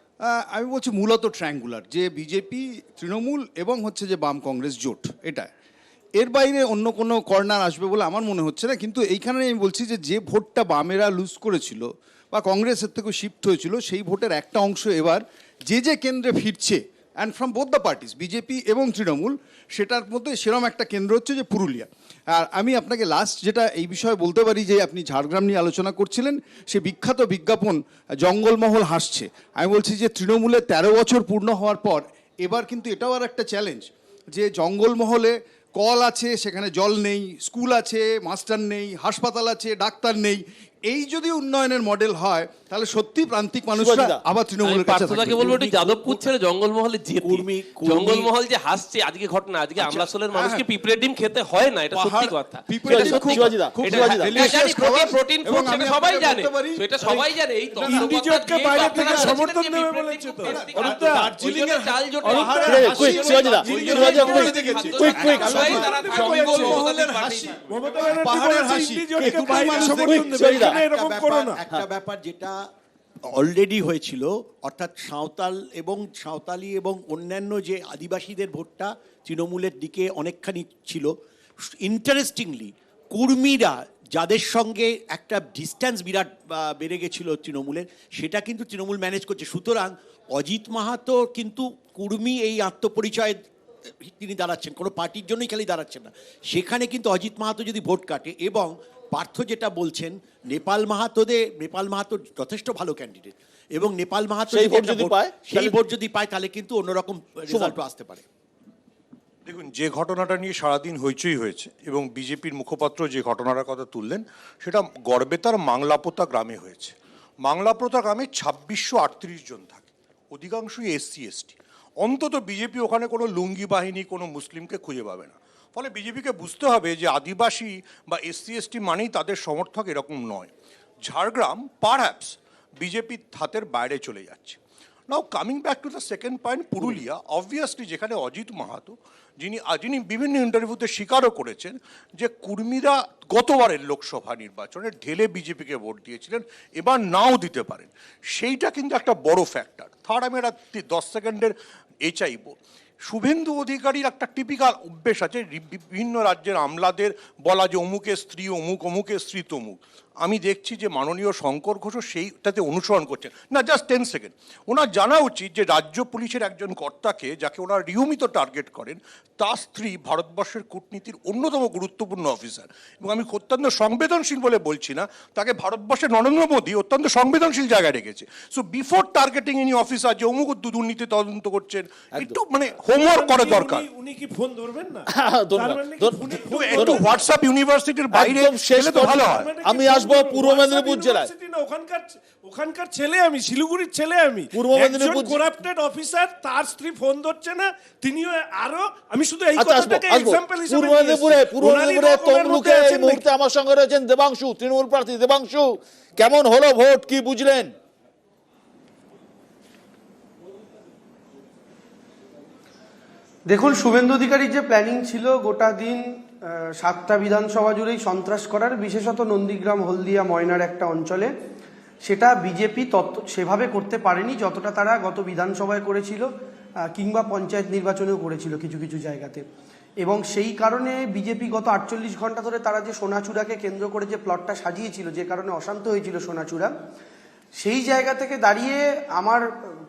S5: আমি বলছি মূলত ট্রায়াঙ্গুলার, যে বিজেপি, তৃণমূল এবং হচ্ছে যে বাম কংগ্রেস জোট, এটা এর বাইরে অন্য কোনো কর্নার আসবে বলে আমার মনে হচ্ছে না। কিন্তু এইখানে আমি বলছি যে ভোটটা বামেরা লুজ করেছিল বা কংগ্রেসের থেকে শিফট হয়েছিল, সেই ভোটের একটা অংশ এবার যে কেন্দ্রে ফিরছে, and from both the parties, BJP এবং তৃণমূল, সেটার মধ্যে সেরকম একটা কেন্দ্র হচ্ছে যে পুরুলিয়া। আর আমি আপনাকে লাস্ট যেটা এই বিষয়ে বলতে পারি, যে আপনি ঝাড়গ্রাম নিয়ে আলোচনা করছিলেন, সে বিখ্যাত বিজ্ঞাপন জঙ্গলমহল হাসছে। আমি বলছি যে তৃণমূলের 13 বছর পূর্ণ হওয়ার পর এবার কিন্তু এটাও আর একটা চ্যালেঞ্জ, যে জঙ্গলমহলে কল আছে, সেখানে জল নেই, স্কুল আছে, মাস্টার নেই, হাসপাতাল আছে, ডাক্তার নেই, এই যদি উন্নয়নের মডেল হয় তাহলে সত্যি প্রান্তিক মানুষরা
S1: শুভজিৎ দা,
S5: আবার তৃণমূলের কাছে
S7: পার্থদাকে বলবো একটু যাদবপুর ছেড়ে জঙ্গলমহলে যেতে। জঙ্গলমহল যে হাসছে আজকে ঘটনা, আজকে আমলাসোলের মানুষকে পিঁপড়ের ডিম খেতে হয় না, এটা সত্যি কথা।
S5: পিঁপড়ের ডিম
S7: সত্যি
S1: শিবাজি দা,
S7: এটা
S1: শিবাজি দা।
S7: জানি, প্রোটিন ফুড,
S5: এবং
S7: সেটা
S5: আমি
S7: সবাই
S5: আপনাকে
S7: জানে,
S5: বলতে পারি,
S7: তো এটা সবাই জানে। এই
S4: ইন্ডিজোটকে বাইরে থেকে সমর্থন দেবে বলেছে তো। অরূপদা,
S7: দার্জিলিং এর চাল জোটে
S1: ঠিক আছে, quick, শিবাজি দা, শিবাজি দা, quick,
S6: জঙ্গলমহলের হাসি,
S4: মমতা ব্যানার্জি
S5: পাহাড়ের
S4: বলেছে
S5: হাসি,
S4: ইন্ডিজোটকে
S5: এটুকু
S4: বাইরে
S5: মানুষ
S4: সমর্থন
S1: দেখে-
S4: দেবে,
S1: শিবাজি দা,
S4: এখানে এরকম করো না।
S6: একটা ব্যাপার যেটা অলরেডি হয়েছিল, অর্থাৎ সাঁওতাল এবং সাঁওতালি এবং অন্যান্য যে আদিবাসীদের ভোটটা তৃণমূলের দিকে অনেকখানি ছিল। ইন্টারেস্টিংলি কুর্মীরা যাদের সঙ্গে একটা ডিস্ট্যান্স বিরাট বেড়ে গেছিল তৃণমূলের, সেটা কিন্তু তৃণমূল ম্যানেজ করছে। সুতরাং অজিত মাহাতো কিন্তু কুর্মী এই আত্মপরিচয় তিনি দাঁড়াচ্ছেন, কোনো পার্টির জন্যই খালি দাঁড়াচ্ছেন না, সেখানে কিন্তু অজিত মাহাতো যদি ভোট কাটে, এবং পার্থ যেটা বলছেন নেপাল মাহাতো যথেষ্ট ভালো ক্যান্ডিডেট, এবং নেপাল মাহাতো
S1: সেই
S6: যদি
S1: ভোট
S6: একটা
S1: যদি
S6: ভোট-
S1: পায়,
S6: সেই ভোট যদি পায় তাহলে কিন্তু অন্যরকম রেজাল্ট আসতে পারে।
S9: দেখুন, যে ঘটনাটা নিয়ে সারাদিন হইচই হয়েছে এবং বিজেপির মুখপাত্র যে ঘটনার কথা তুললেন, সেটা গড়বেতার মাংলাপোতা গ্রামে হয়েছে। মাংলাপোতা গ্রামে 2638 জন থাকে, অধিকাংশই এসসি এসটি। অন্তত বিজেপি ওখানে কোনো লুঙ্গি বাহিনী, কোনো মুসলিমকে খুঁজে পাবে না। ফলে বিজেপিকে বুঝতে হবে যে আদিবাসী বা এসসি এসটি মানেই তাদের সমর্থক, এরকম নয়। ঝাড়গ্রাম পারহ্যাপস বিজেপির হাতের বাইরে চলে যাচ্ছে। নাও coming back to the second point, Purulia, obviously যেখানে অজিত মাহাতো, যিনি বিভিন্ন ইন্টারভিউতে স্বীকারও করেছেন যে কুর্মীরা গতবারের লোকসভা নির্বাচনে ঢেলে বিজেপিকে ভোট দিয়েছিলেন, এবার নাও দিতে পারেন, সেইটা কিন্তু একটা বড় ফ্যাক্টর। থার্ড, আমি একটা 10 সেকেন্ডের চাইব। শুভেন্দু অধিকারীর একটা টিপিক্যাল অভ্যেস আছে বিভিন্ন রাজ্যের আমলাদের বলা যে অমুকের স্ত্রী অমুক, অমুকের স্ত্রী তমুক। আমি দেখছি যে মাননীয় শঙ্কর ঘোষও সেইটাতে অনুসরণ করছেন না। জাস্ট 10 সেকেন্ড, ওনার জানা উচিত যে রাজ্য পুলিশের একজন কর্তাকে, যাকে ওনার নিয়মিত টার্গেট করেন, তার স্ত্রী ভারতবর্ষের কূটনীতির অন্যতম গুরুত্বপূর্ণ অফিসার। এবং আমি অত্যন্ত সংবেদনশীল বলে বলছি না, তাকে ভারতবর্ষের নরেন্দ্র মোদী অত্যন্ত সংবেদনশীল জায়গায় রেখেছে। So before targeting any officer যে অমুক দুর্নীতি তদন্ত করছেন, একটু মানে হোমওয়ার্ক করা দরকার।
S4: উনি কি ফোন ধরবেন না?
S9: একটু হোয়াটসঅ্যাপ ইউনিভার্সিটির বাইরে
S1: একদম শেষ
S9: গেলে তো ভালো হয়।
S1: আমি আসবো পূর্ব মেদিনীপুর জেলায়।
S4: ওখানকার ছেলে আমি, শিলিগুড়ির ছেলে আমি।
S1: পূর্ব মেদিনীপুর
S4: করাপ্টেড অফিসার, তার স্ত্রী ফোন ধরছে না, তিনিও আরো, আমি শুধু এই
S1: আচ্ছা,
S4: কথাটাকে এক্সাম্পল হিসেবে
S1: পূর্ব মেদিনীপুরে তমলুকে এই মুহূর্তে আমার সঙ্গে রয়েছেন দেবাংশু, তৃণমূল প্রার্থী। দেবাংশু, কেমন হলো ভোট, কি বুঝলেন?
S13: দেখুন, শুভেন্দু অধিকারীর যে প্ল্যানিং ছিল গোটা দিন 7টা বিধানসভা জুড়েই সন্ত্রাস করার, বিশেষত নন্দীগ্রাম, হলদিয়া, ময়নার একটা অঞ্চলে, সেটা বিজেপি সেভাবে করতে পারেনি যতটা তারা গত বিধানসভায় করেছিল, কিংবা পঞ্চায়েত নির্বাচনেও করেছিল কিছু কিছু জায়গাতে। এবং সেই কারণে বিজেপি গত 48 ঘন্টা ধরে তারা যে সোনাচূড়াকে কেন্দ্র করে যে প্লটটা সাজিয়েছিল, যে কারণে অশান্ত হয়েছিল সোনাচূড়া, সেই জায়গা থেকে দাঁড়িয়ে আমার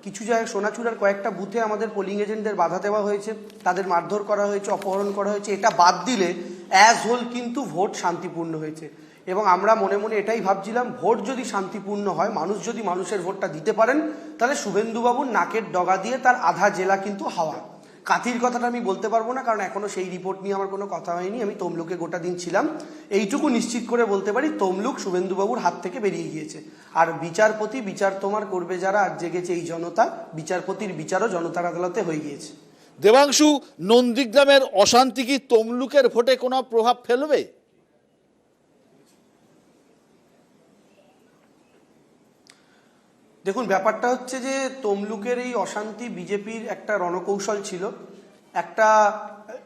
S13: কিছু জায়গায় সোনাচূড়ার কয়েকটা বুথে আমাদের পোলিং এজেন্টদের বাধা দেওয়া হয়েছে, তাদের মারধর করা হয়েছে, অপহরণ করা হয়েছে। এটা বাদ দিলে অ্যাজ হোল কিন্তু ভোট শান্তিপূর্ণ হয়েছে। এবং আমরা মনে মনে এটাই ভাবছিলাম, ভোট যদি শান্তিপূর্ণ হয়, মানুষ যদি মানুষের ভোটটা দিতে পারেন, তাহলে শুভেন্দুবাবুর নাকের ডগা দিয়ে তার আধা জেলা কিন্তু হাওয়া। কাতির কথাটা আমি বলতে পারবো না, কারণ এখনো সেই রিপোর্ট নিয়ে আমার কোনো কথা হয়নি। আমি তমলুকে গোটা দিন ছিলাম, এইটুকু নিশ্চিত করে বলতে পারি তমলুক শুভেন্দুবাবুর হাত থেকে বেরিয়ে গিয়েছে। আর বিচারপতি, বিচার তোমার করবে যারা, আজ জেগেছে এই জনতা, বিচারপতির বিচারও জনতার আদালতে হয়ে গিয়েছে।
S1: দেবাংশু, নন্দীগ্রামের অশান্তি কি তমলুকের ভোটে কোনো প্রভাব ফেলবে?
S13: দেখুন, ব্যাপারটা হচ্ছে যে তমলুকের এই অশান্তি বিজেপির একটা রণকৌশল ছিল, একটা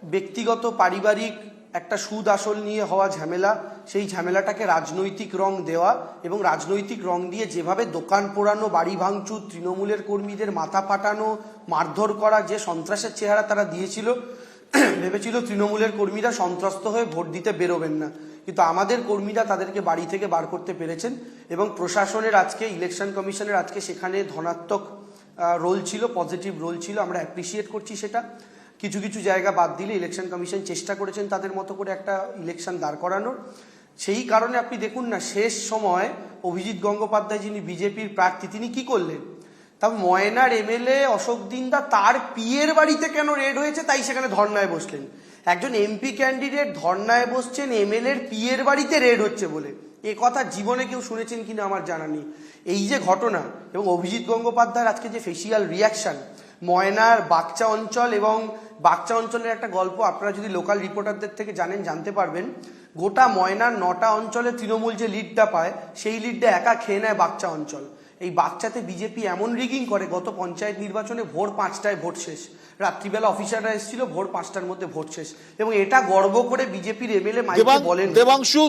S13: ব্যক্তিগত পারিবারিক একটা সুদ আসল নিয়ে হওয়া ঝামেলা, সেই ঝামেলাটাকে রাজনৈতিক রং দেওয়া, এবং রাজনৈতিক রং দিয়ে যেভাবে দোকান পোড়ানো, বাড়ি ভাঙচুর, তৃণমূলের কর্মীদের মাথা ফাটানো, মারধর করা, যে সন্ত্রাসের চেহারা তারা দিয়েছিল, ভেবেছিল তৃণমূলের কর্মীরা সন্ত্রস্ত হয়ে ভোট দিতে বেরোবেন না, কিন্তু আমাদের কর্মীরা তাদেরকে বাড়ি থেকে বার করতে পেরেছেন। এবং প্রশাসনের আজকে, ইলেকশন কমিশনের আজকে সেখানে ধনাত্মক রোল ছিল, পজিটিভ রোল ছিল, আমরা অ্যাপ্রিসিয়েট করছি সেটা। কিছু কিছু জায়গা বাদ দিলে ইলেকশন কমিশন চেষ্টা করেছেন তাদের মতো করে একটা ইলেকশন দাঁড় করানোর। সেই কারণে আপনি দেখুন না, শেষ সময় অভিজিৎ গঙ্গোপাধ্যায়, যিনি বিজেপির প্রার্থী, তিনি কি করলেন, তা ময়নার এমএলএ অশোক দিন্দা তার পিয়ের বাড়িতে কেন রেড হয়েছে তাই সেখানে ধর্নায় বসলেন। একজন এমপি ক্যান্ডিডেট ধর্নায় বসছেন এমএলএর পিয়ের বাড়িতে রেড হচ্ছে বলে, এ কথা জীবনে কেউ শুনেছেন কিনা আমার জানা নেই। এই যে ঘটনা এবং অভিজিৎ গঙ্গোপাধ্যায়ের আজকে যে ফেসিয়াল রিয়াকশন, ময়নার বাগচা অঞ্চল এবং বাগচা অঞ্চলের একটা গল্প আপনারা যদি লোকাল রিপোর্টারদের থেকে জানতে পারবেন। গোটা ময়নার 9টা অঞ্চলে তৃণমূল যে লিডটা পায় সেই লিডটা একা খেয়ে নেয় বাগচা অঞ্চল। এই বাগচাতে বিজেপি এমন রিগিং করে, গত পঞ্চায়েত নির্বাচনে ভোর 5টায় ভোট শেষ, রাত্রিবেলা অফিসাররা এসেছিল, ভোর 5টার মধ্যে ভোট শেষ, এবং এটা গর্ব করে বিজেপির এমএলএ মাইকে বলেন।
S1: দেবাংশু,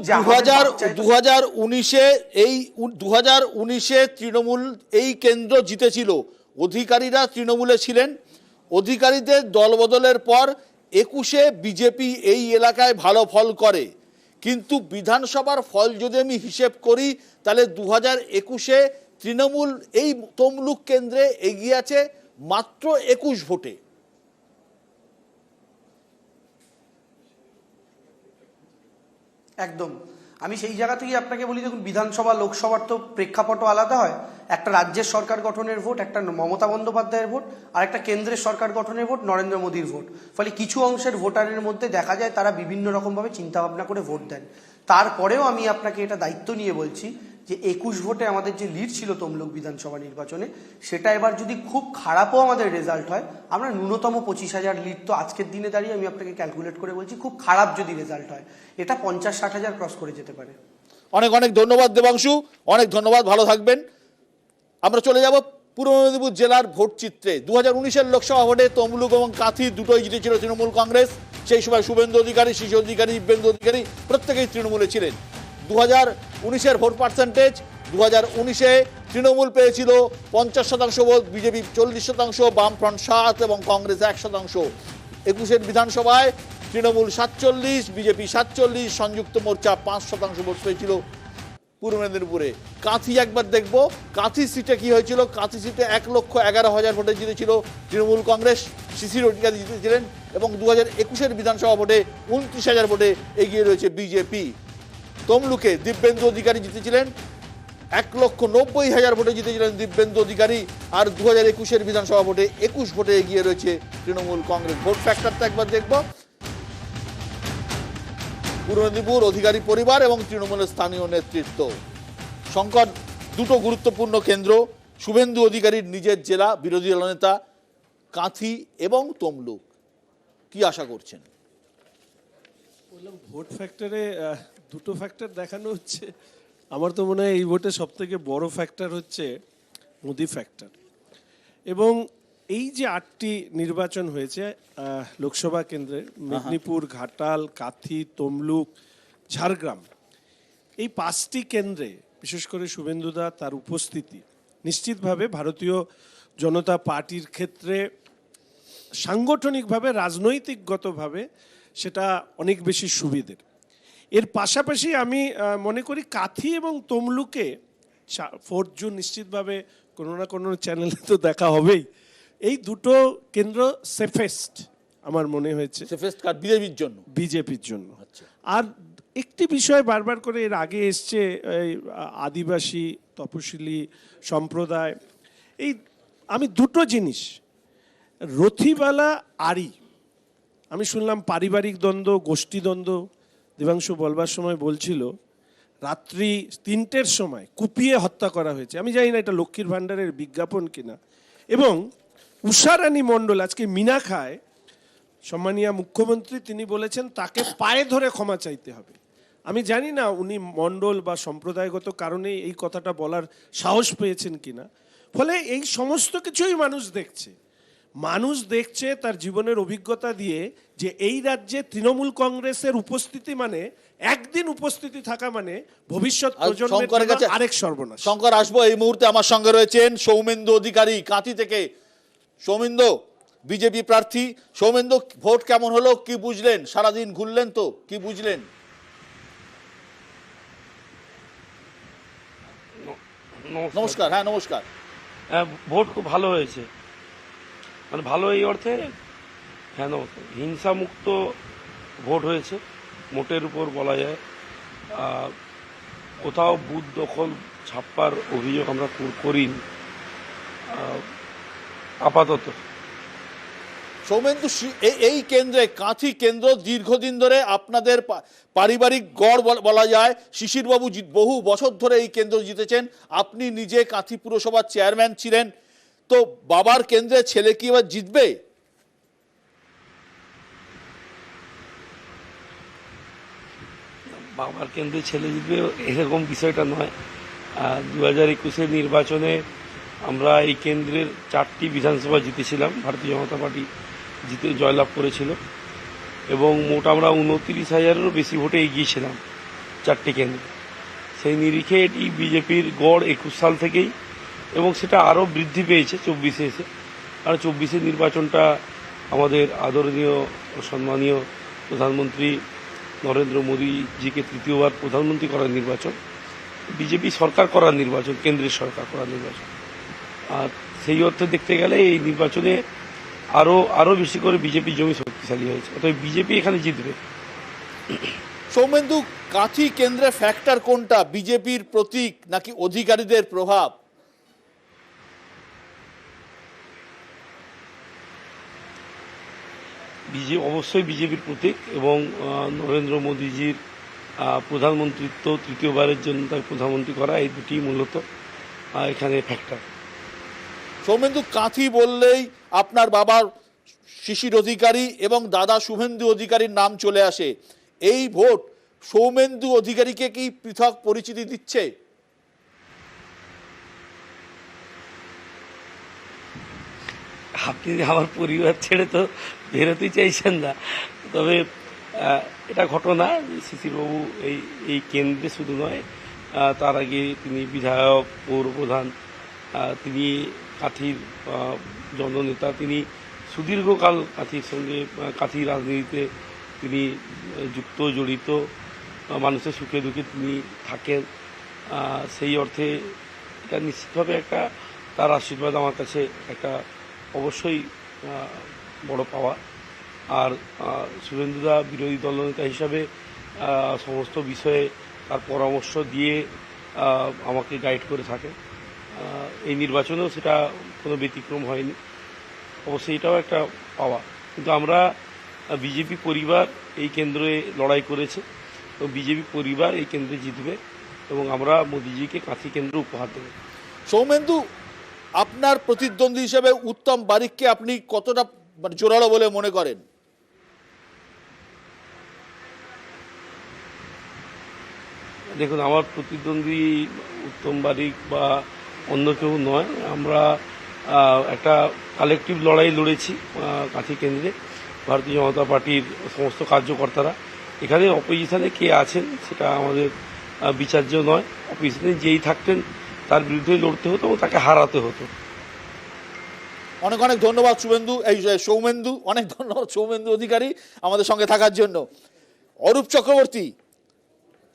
S1: 2019-এ তৃণমূল এই কেন্দ্র জিতেছিল, অধিকারীরা তৃণমূলে ছিলেন, অধিকারীদের দলবদলের পর 21-এ বিজেপি এই এলাকায় ভালো ফল করে, কিন্তু বিধানসভার ফল যদি আমি হিসেব করি তাহলে 2021-এ তৃণমূল এই তমলুক কেন্দ্রে এগিয়ে আছে মাত্র 21 ভোটে।
S13: একদম, আমি সেই জায়গা থেকেই আপনাকে বলি, দেখুন বিধানসভা লোকসভার তো প্রেক্ষাপটও আলাদা হয়। একটা রাজ্যের সরকার গঠনের ভোট, একটা মমতা বন্দ্যোপাধ্যায়ের ভোট, আর একটা কেন্দ্রের সরকার গঠনের ভোট নরেন্দ্র মোদীর ভোট। ফলে কিছু অংশের ভোটারের মধ্যে দেখা যায় তারা বিভিন্ন রকমভাবে চিন্তাভাবনা করে ভোট দেন। তারপরেও আমি আপনাকে এটা দায়িত্ব নিয়ে বলছি যে 21 ভোটে আমাদের যে লিড ছিল তমলুক বিধানসভা নির্বাচনে, সেটা এবার যদি খুব খারাপও আমাদের রেজাল্ট হয়, আমরা ন্যূনতম 25,000 লিড তো আজকের দিনে দাঁড়িয়ে আমি আপনাকে ক্যালকুলেট করে বলছি, খুব খারাপ যদি রেজাল্ট হয় এটা 50-60 হাজার ক্রস করে যেতে পারে।
S1: অনেক অনেক ধন্যবাদ দেবাংশু, অনেক ধন্যবাদ, ভালো থাকবেন। আমরা চলে যাব পূর্ব মেদিনীপুর জেলার ভোট চিত্রে। 2019-এর লোকসভা ভোটে তমলুক এবং কাঁথি দুটোই জিতেছিল তৃণমূল কংগ্রেস। সেই সময় শুভেন্দু অধিকারী, শিশু অধিকারী, দিব্যেন্দু অধিকারী প্রত্যেকেই তৃণমূলে ছিলেন। 2019-এর ভোট পার্সেন্টেজ, 2019-এ তৃণমূল পেয়েছিল 50% ভোট, বিজেপি 40%, বামফ্রন্ট 7 এবং কংগ্রেস 1%। 21-এর বিধানসভায় তৃণমূল 47, বিজেপি 47, সংযুক্ত মোর্চা 5% ভোট পেয়েছিল পূর্ব মেদিনীপুরে। কাঁথি একবার দেখব, কাঁথি সিটে কি হয়েছিল। কাঁথি সিটে 1,11,000 ভোটে জিতেছিল তৃণমূল কংগ্রেস, শিশির অধিকারী জিতেছিলেন, এবং 2021-এর বিধানসভা ভোটে 29,000 ভোটে এগিয়ে রয়েছে বিজেপি। তমলুকে দিব্যেন্দু অধিকারী জিতেছিলেন, 1,90,000 ভোটে জিতেছিলেন দিব্যেন্দু অধিকারী, আর 2021-এর বিধানসভা ভোটে 21 ভোটে এগিয়ে রয়েছে তৃণমূল কংগ্রেস। ভোট ফ্যাক্টরটা একবার দেখব। পূর্ব মেদিনীপুর অধিকারী পরিবার এবং তৃণমূলের স্থানীয় নেতৃত্ব। শঙ্কর, দুটো গুরুত্বপূর্ণ কেন্দ্র, শুভেন্দু অধিকারীর নিজের জেলা, বিরোধী দলনেতা, কাঁথি এবং তমলুক, কি আশা করছেন?
S4: বললাম ভোট ফ্যাক্টরে দুটো ফ্যাক্টর দেখানো হচ্ছে। আমার তো মনে হয় এই ভোটে সব থেকে বড় ফ্যাক্টর হচ্ছে মোদি ফ্যাক্টর। এবং এই যে 8টি নির্বাচন হয়েছে লোকসভা কেন্দ্রে, মেদিনীপুর, ঘাটাল, কাঁথি, তমলুক, ঝাড়গ্রাম, এই 5টি কেন্দ্রে বিশেষ করে শুভেন্দুদা তার উপস্থিতি নিশ্চিতভাবে ভারতীয় জনতা পার্টির ক্ষেত্রে সাংগঠনিকভাবে, রাজনৈতিকগতভাবে সেটা অনেক বেশি সুবিধের। এর পাশাপাশি আমি মনে করি কাঁথি এবং তমলুকে 4 জুন নিশ্চিতভাবে কোনো না কোনো চ্যানেলে তো দেখা হবেই। এই দুটো কেন্দ্র সেফেস্ট আমার মনে হয়েছে,
S1: সেফেস্ট কার বিজেপির জন্য।
S4: আর একটি বিষয় বারবার করে এর আগে এসছে, আদিবাসী তপশিলি সম্প্রদায়, এই আমি দুটো জিনিস, রথিবালা আরি, আমি শুনলাম পারিবারিক দ্বন্দ্ব, গোষ্ঠী দ্বন্দ্ব। দেবাংশু বলবার সময় বলছিল রাত্রি 3টের সময় কুপিয়ে হত্যা করা হয়েছে। আমি জানি না এটা লক্ষ্মীর ভাণ্ডারের বিজ্ঞাপন কিনা। এবং উষারানী মণ্ডল আজকে মিনা খায়, সম্মানীয় মুখ্যমন্ত্রী তিনি বলেছেন তাকে পায়ে ধরে ক্ষমা চাইতে হবে। আমি জানি না উনি মণ্ডল বা সম্প্রদায়গত কারণে এই কথাটা বলার সাহস পেয়েছেন কিনা। ফলে এই সমস্ত কিছুই মানুষ দেখছে তার জীবনের অভিজ্ঞতা দিয়ে, যে এই রাজ্যে তৃণমূল কংগ্রেসের উপস্থিতি মানে, একদিন উপস্থিতি থাকা মানে ভবিষ্যৎ প্রজন্মের আরেক সর্বনাশ।
S1: শঙ্কর, আসবো, এই মুহূর্তে আমার সঙ্গে রয়েছেন সৌমেন্দু অধিকারী কাঁথি থেকে। সৌমেন্দু, বিজেপি প্রার্থী। সৌমেন্দু, ভোট কেমন হলো, কি বুঝলেন? সারাদিন ঘুরলেন তো, কি বুঝলেন? নমস্কার। হ্যাঁ নমস্কার।
S14: ভোট খুব ভালো হয়েছে, মানে ভালো এই অর্থে, হ্যাঁ নমস্কার, হিংসামুক্ত ভোট হয়েছে মোটের উপর বলা যায়। কোথাও বুথ দখল ছাপ্পার অভিযোগ আমরা করিনি। আপাতত।
S1: সৌমেন্দু, এই কেন্দ্রে কাঁথি কেন্দ্র দীর্ঘদিন ধরে আপনাদের পারিবারিক গড় বলা যায়। শিশিরবাবু বহু বছর ধরে এই কেন্দ্র জিতেছেন, আপনি নিজে কাঁথি পুরসভার চেয়ারম্যান ছিলেন, তো বাবার কেন্দ্রে ছেলে কি এবার জিতবে?
S14: বাবার কেন্দ্রে ছেলে জিতবে এরকম বিষয়টা নয়। 2021-এর নির্বাচনে আমরা এই কেন্দ্রের 4টি বিধানসভা জিতেছিলাম, ভারতীয় জনতা পার্টি জিতে জয়লাভ করেছিল এবং মোট আমরা 29,000-এরও বেশি ভোটে এগিয়েছিলাম 4টি কেন্দ্রে। সেই নিরিখে এটি বিজেপির গড় 21 সাল থেকেই, এবং সেটা আরও বৃদ্ধি পেয়েছে 24-এ এসে। আর 24-এর নির্বাচনটা আমাদের আদরণীয় সম্মানীয় প্রধানমন্ত্রী নরেন্দ্র মোদীজিকে তৃতীয়বার প্রধানমন্ত্রী করার নির্বাচন, বিজেপি সরকার করার নির্বাচন, কেন্দ্রের সরকার করার নির্বাচন। আর সেই অর্থে দেখতে গেলে এই নির্বাচনে আরও বেশি করে বিজেপি জমি শক্তিশালী হয়েছে, অতএব বিজেপি এখানে জিতবে।
S1: সৌমেন্দু, কাঁথি কেন্দ্রে ফ্যাক্টর কোনটা, বিজেপির প্রতীক নাকি অধিকারীদের প্রভাব?
S14: অবশ্যই বিজেপির প্রতীক, এবং নরেন্দ্র মোদীজির প্রধানমন্ত্রিত্ব তৃতীয়বারের জন্য তার প্রধানমন্ত্রী করা, এই দুটি মূলত এখানে ফ্যাক্টর।
S1: সৌমেন্দু, কাঁথি বললেই আপনার বাবার শিশির অধিকারী এবং দাদা শুভেন্দু অধিকারীর নাম চলে আসে। এই ভোট সৌমেন্দু অধিকারীকে কি পৃথক পরিচিতি দিচ্ছে?
S14: আপনি আমার পরিবার ছেড়ে তো বেরোতেই চাইছেন না, তবে এটা ঘটনা শিশিরবাবু এই কেন্দ্রে শুধু নয়, তার আগে তিনি বিধায়ক, পৌরপ্রধান, তিনি কাঁথির জননেতা, তিনি সুদীর্ঘকাল কাঁথির সঙ্গে, কাঁথি রাজনীতিতে তিনি যুক্ত, জড়িত, মানুষের সুখে দুঃখে তিনি থাকেন। সেই অর্থে এটা নিশ্চিতভাবে একটা তার আশীর্বাদ আমার কাছে একটা অবশ্যই বড় পাওয়া। আর শুভেন্দুদা বিরোধী দলনেতা হিসাবে সমস্ত বিষয়ে তার পরামর্শ দিয়ে আমাকে গাইড করে থাকে। এই নির্বাচনেও সেটা কোনো ব্যতিক্রম হয়নি, অবশ্যই এটাও একটা পাওয়া। কিন্তু আমরা বিজেপি পরিবার এই কেন্দ্রে লড়াই করেছে, তো বিজেপি পরিবার এই কেন্দ্রে জিতবে এবং আমরা মোদিজিকে কাঁথি কেন্দ্র উপহার দেব।
S1: সৌমেন্দু, আপনার প্রতিদ্বন্দ্বী হিসেবে উত্তম বারিককে আপনি কতটা জোরালো বলে মনে করেন?
S14: দেখুন, আমার প্রতিদ্বন্দ্বী উত্তম বারিক বা অন্য কেউ নয়। আমরা একটা কালেকটিভ লড়াই লড়েছি কাঁথি কেন্দ্রে, ভারতীয় জনতা পার্টির সমস্ত কার্যকর্তারা। এখানে অপোজিশনে কে আছেন সেটা আমাদের বিচার্য নয়, অপোজিশনে যেই থাকতেন তার বিরুদ্ধে লড়তে হতো এবং তাকে হারাতে হতো।
S1: অনেক অনেক ধন্যবাদ শুভেন্দু, এই সৌমেন্দু, অনেক ধন্যবাদ সৌমেন্দু অধিকারী আমাদের সঙ্গে থাকার জন্য। অরূপ চক্রবর্তী,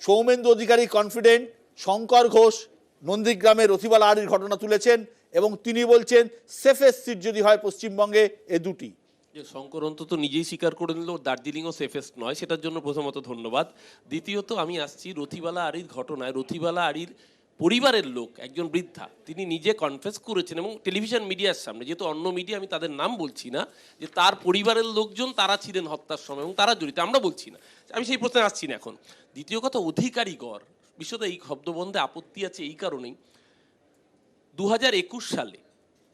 S1: সৌমেন্দু অধিকারী কনফিডেন্ট, শঙ্কর ঘোষ নন্দীগ্রামের রথিবালা আড়ির ঘটনা তুলেছেন এবং তিনি বলছেন সেফেস্ট সিট যদি হয় পশ্চিমবঙ্গে এ দুটি।
S7: যে শঙ্কর অন্তত নিজেই স্বীকার করে নিল দার্জিলিংও সেফেস্ট নয়, সেটার জন্য প্রথমত ধন্যবাদ। দ্বিতীয়ত আমি আসছি রথিবালা আড়ির ঘটনায়। রথিবালা আড়ির পরিবারের লোক, একজন বৃদ্ধা, তিনি নিজে কনফেস করেছেন এবং টেলিভিশন মিডিয়ার সামনে, যেহেতু অন্য মিডিয়া আমি তাদের নাম বলছি না, যে তার পরিবারের লোকজন তারা ছিলেন হত্যার সময় এবং তারা জড়িত, আমরা বলছি না, আমি সেই প্রশ্নে আসছি না এখন। দ্বিতীয় কথা, অধিকারীগড় বিশ্বত এই শব্দবন্ধে আপত্তি আছে এই কারণেই, 2021 সালে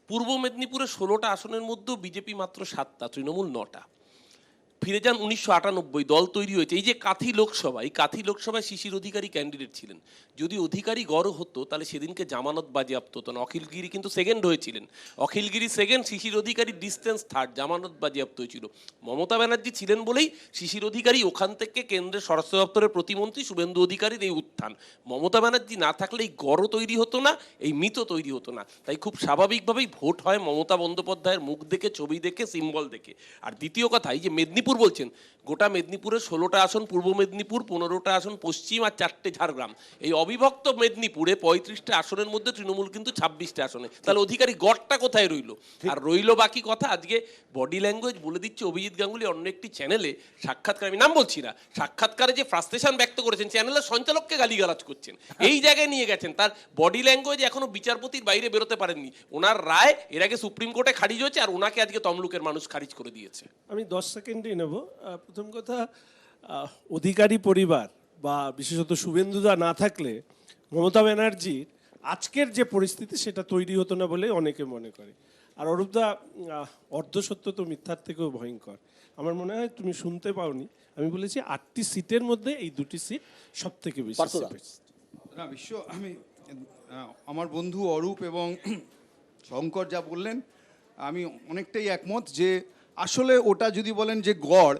S7: পূর্ব মেদিনীপুরে 16টা আসনের মধ্যেও বিজেপি মাত্র 7টা, তৃণমূল 9টা। ফিরে যান 1998, দল তৈরি হয়েছে। এই যে কাঁথি লোকসভা, এই কাঁথি লোকসভায় শিশির অধিকারী ক্যান্ডিডেট ছিলেন। যদি অধিকারী গড় হতো তাহলে সেদিনকে জামানত বাজেয়াপ্ত হতো না। অখিলগিরি কিন্তু সেকেন্ড হয়েছিলেন, অখিলগিরি সেকেন্ড, শিশির অধিকারী ডিস্টেন্স থার্ড, জামানত বাজেয়াপ্ত হয়েছিল। মমতা ব্যানার্জি ছিলেন বলেই শিশির অধিকারী ওখান থেকে কেন্দ্রের স্বরাষ্ট্র দপ্তরের প্রতিমন্ত্রী, শুভেন্দু অধিকারীর এই উত্থান। মমতা ব্যানার্জি না থাকলে এই গড় তৈরি হতো না, এই মিথও তৈরি হতো না। তাই খুব স্বাভাবিকভাবেই ভোট হয় মমতা বন্দ্যোপাধ্যায়ের মুখ দেখে, ছবি দেখে, সিম্বল দেখে। আর দ্বিতীয় কথা, এই যে মেদিনীপুর মেদিনীপুর বলছেন, গোটা মেদিনীপুরে 16টা আসন পূর্ব মেদিনীপুর, 15টা আসন পশ্চিম আর 4টে ঝাড়গ্রাম। এই অবিভক্ত মেদিনীপুরে 35টা আসনের মধ্যে তৃণমূল কিন্তু 26টা আসনে। তাহলে অধিকারী গড়টা কোথায় রইল? আর রইল বাকি কথা, আজকে বডি ল্যাঙ্গুয়েজ বলে দিচ্ছে অভিজিৎ গাঙ্গুলি অন্য একটি চ্যানেলে সাক্ষাৎকার, আমি নাম বলছি না, সাক্ষাৎকারে যে ফ্রাস্ট্রেশন ব্যক্ত করেছেন, চ্যানেলের সঞ্চালককে গালিগালাজ করছেন, এই জায়গায় নিয়ে গেছেন। তার বডি ল্যাঙ্গুয়েজ এখনো বিচারপতির বাইরে বেরোতে পারেননি। ওনার রায় এর আগে সুপ্রিম কোর্টে খারিজ হয়েছে, আর ওনাকে আজকে তমলুকের মানুষ খারিজ করে দিয়েছে।
S4: আমি 10 সেকেন্ডই নেব। প্রথম কথা, অধিকারী পরিবার বা বিশেষত শুভেন্দুদা না থাকলে মমতা ব্যানার্জির আজকের যে পরিস্থিতি সেটা তৈরি হতো না বলে অনেকে মনে করে। আর অরূপদা, অর্ধসত্য তো মিথ্যার থেকেও ভয়ঙ্কর। আমার মনে হয় তুমি শুনতে পাওনি, আমি বলেছি 8টি সিটের মধ্যে এই 2টি সিট সব থেকে বেশি।
S5: না বিশ্ব, আমি আমার বন্ধু অরূপ এবং শঙ্কর যা বললেন আমি অনেকটাই একমত, যে আসলে ওটা যদি বলেন যে গড়,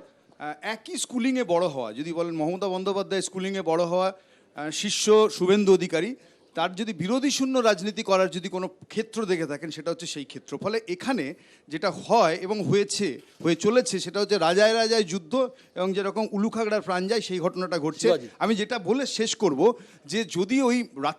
S5: একই স্কুলিংয়ে বড় হওয়া, যদি বলেন মমতা বন্দ্যোপাধ্যায় স্কুলিংয়ে বড় হওয়া, শিষ্য শুভেন্দু অধিকারী, তার যদি বিরোধী শূন্য রাজনীতি করার যদি কোনো ক্ষেত্র দেখে থাকেন সেটা হচ্ছে সেই ক্ষেত্র। ফলে এখানে যেটা হয় এবং হয়ে চলেছে সেটা হচ্ছে রাজায় রাজায় যুদ্ধ, এবং যেরকম উলুখাগড়ার প্রাণ যায় সেই ঘটনাটা ঘটছে। আমি যেটা বলে শেষ করব, যে যদি ওই রাত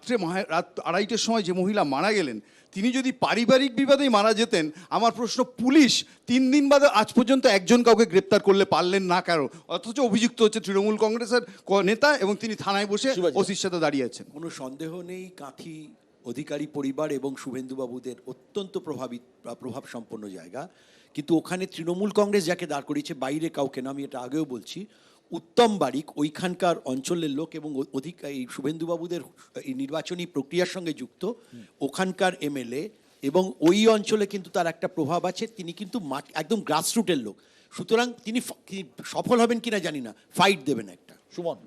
S5: 2:30টার সময় যে মহিলা মারা গেলেন তিনি যদি পারিবারিক বিবাদেই মারা যেতেন, আমার প্রশ্ন, পুলিশ 3 দিন বাদে আজ পর্যন্ত একজন কাউকে গ্রেপ্তার করলে পারলেন না কারো, অথচ অভিযুক্ত হচ্ছে তৃণমূল কংগ্রেসের নেতা এবং তিনি থানায় বসে ওসির সাথে দাঁড়িয়ে আছেন।
S6: কোনো সন্দেহ নেই কাঁথি অধিকারী পরিবার এবং শুভেন্দুবাবুদের অত্যন্ত প্রভাব সম্পন্ন জায়গা, কিন্তু ওখানে তৃণমূল কংগ্রেস যাকে দাঁড় করিয়েছে, বাইরে কাউকে না, আমি এটা আগেও বলছি, উত্তম বারিক ওইখানকার অঞ্চলের লোক এবং এই শুভেন্দুবাবুদের এই নির্বাচনী প্রক্রিয়ার সঙ্গে যুক্ত ওখানকার এমএলএ, এবং ওই অঞ্চলে কিন্তু তার একটা প্রভাব আছে। তিনি কিন্তু একদম গ্রাসরুটের লোক, সুতরাং তিনি সফল হবেন কিনা জানি না, ফাইট দেবেন একটা।
S1: সুমন,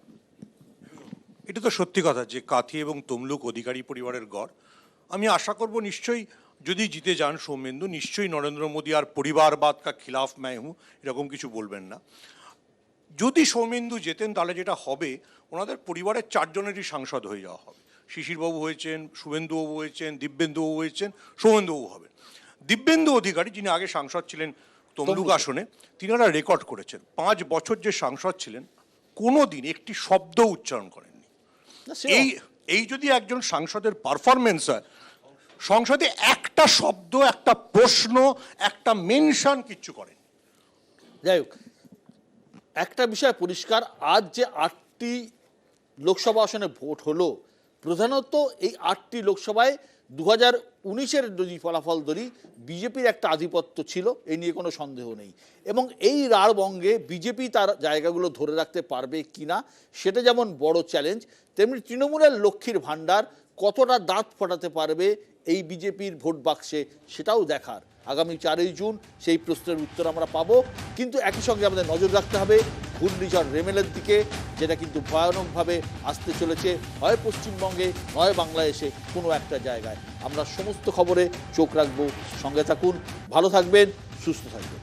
S9: এটা তো সত্যি কথা যে কাঁথি এবং তমলুক অধিকারী পরিবারের গড়। আমি আশা করব নিশ্চয়ই যদি জিতে যান সৌমেন্দু, নিশ্চয়ই নরেন্দ্র মোদী আর পরিবারবাদ কা খিলাফ मैं हूं এরকম কিছু বলবেন না। যদি সৌমেন্দু জেতেন তাহলে যেটা হবে, ওনাদের পরিবারের 4 জনেরই সাংসদ হয়ে যাওয়া হবে। শিশিরবাবু হয়েছেন, শুভেন্দুবাবু হয়েছেন, দিব্যেন্দুবাবু হয়েছেন, সৌমেন্দুবাবু হবেন। দিব্যেন্দু অধিকারী যিনি আগে সাংসদ ছিলেন তমলুক আসনে, তিনারা রেকর্ড করেছেন 5 বছর যে সাংসদ ছিলেন কোনো দিন একটি শব্দ উচ্চারণ করেননি। এই যদি একজন সাংসদের পারফরমেন্স হয়, সংসদে একটা শব্দ, একটা প্রশ্ন, একটা মেনশন কিচ্ছু করেন।
S1: যাই হোক, একটা বিষয় পরিষ্কার, আজ যে 8টি লোকসভা আসনে ভোট হলো, প্রধানত এই 8টি লোকসভায় 2019-এর যদি ফলাফল ধরি, বিজেপির একটা আধিপত্য ছিল, এই নিয়ে কোনো সন্দেহ নেই। এবং এই রাঢ়বঙ্গে বিজেপি তার জায়গাগুলো ধরে রাখতে পারবে কিনা সেটা যেমন বড় চ্যালেঞ্জ, তেমনি তৃণমূলের লক্ষ্মীর ভাণ্ডার কতটা দাঁত ফোটাতে পারবে এই বিজেপির ভোট বাক্সে সেটাও দেখার। আগামী 4ই জুন সেই প্রশ্নের উত্তর আমরা পাবো। কিন্তু একই সঙ্গে আমাদের নজর রাখতে হবে ঘূর্ণিঝড় রেমেলের দিকে, যেটা কিন্তু ভয়ানকভাবে আসতে চলেছে, হয় পশ্চিমবঙ্গে নয় বাংলাদেশে কোনো একটা জায়গায়। আমরা সমস্ত খবরে চোখ রাখবো, সঙ্গে থাকুন, ভালো থাকবেন, সুস্থ থাকবেন।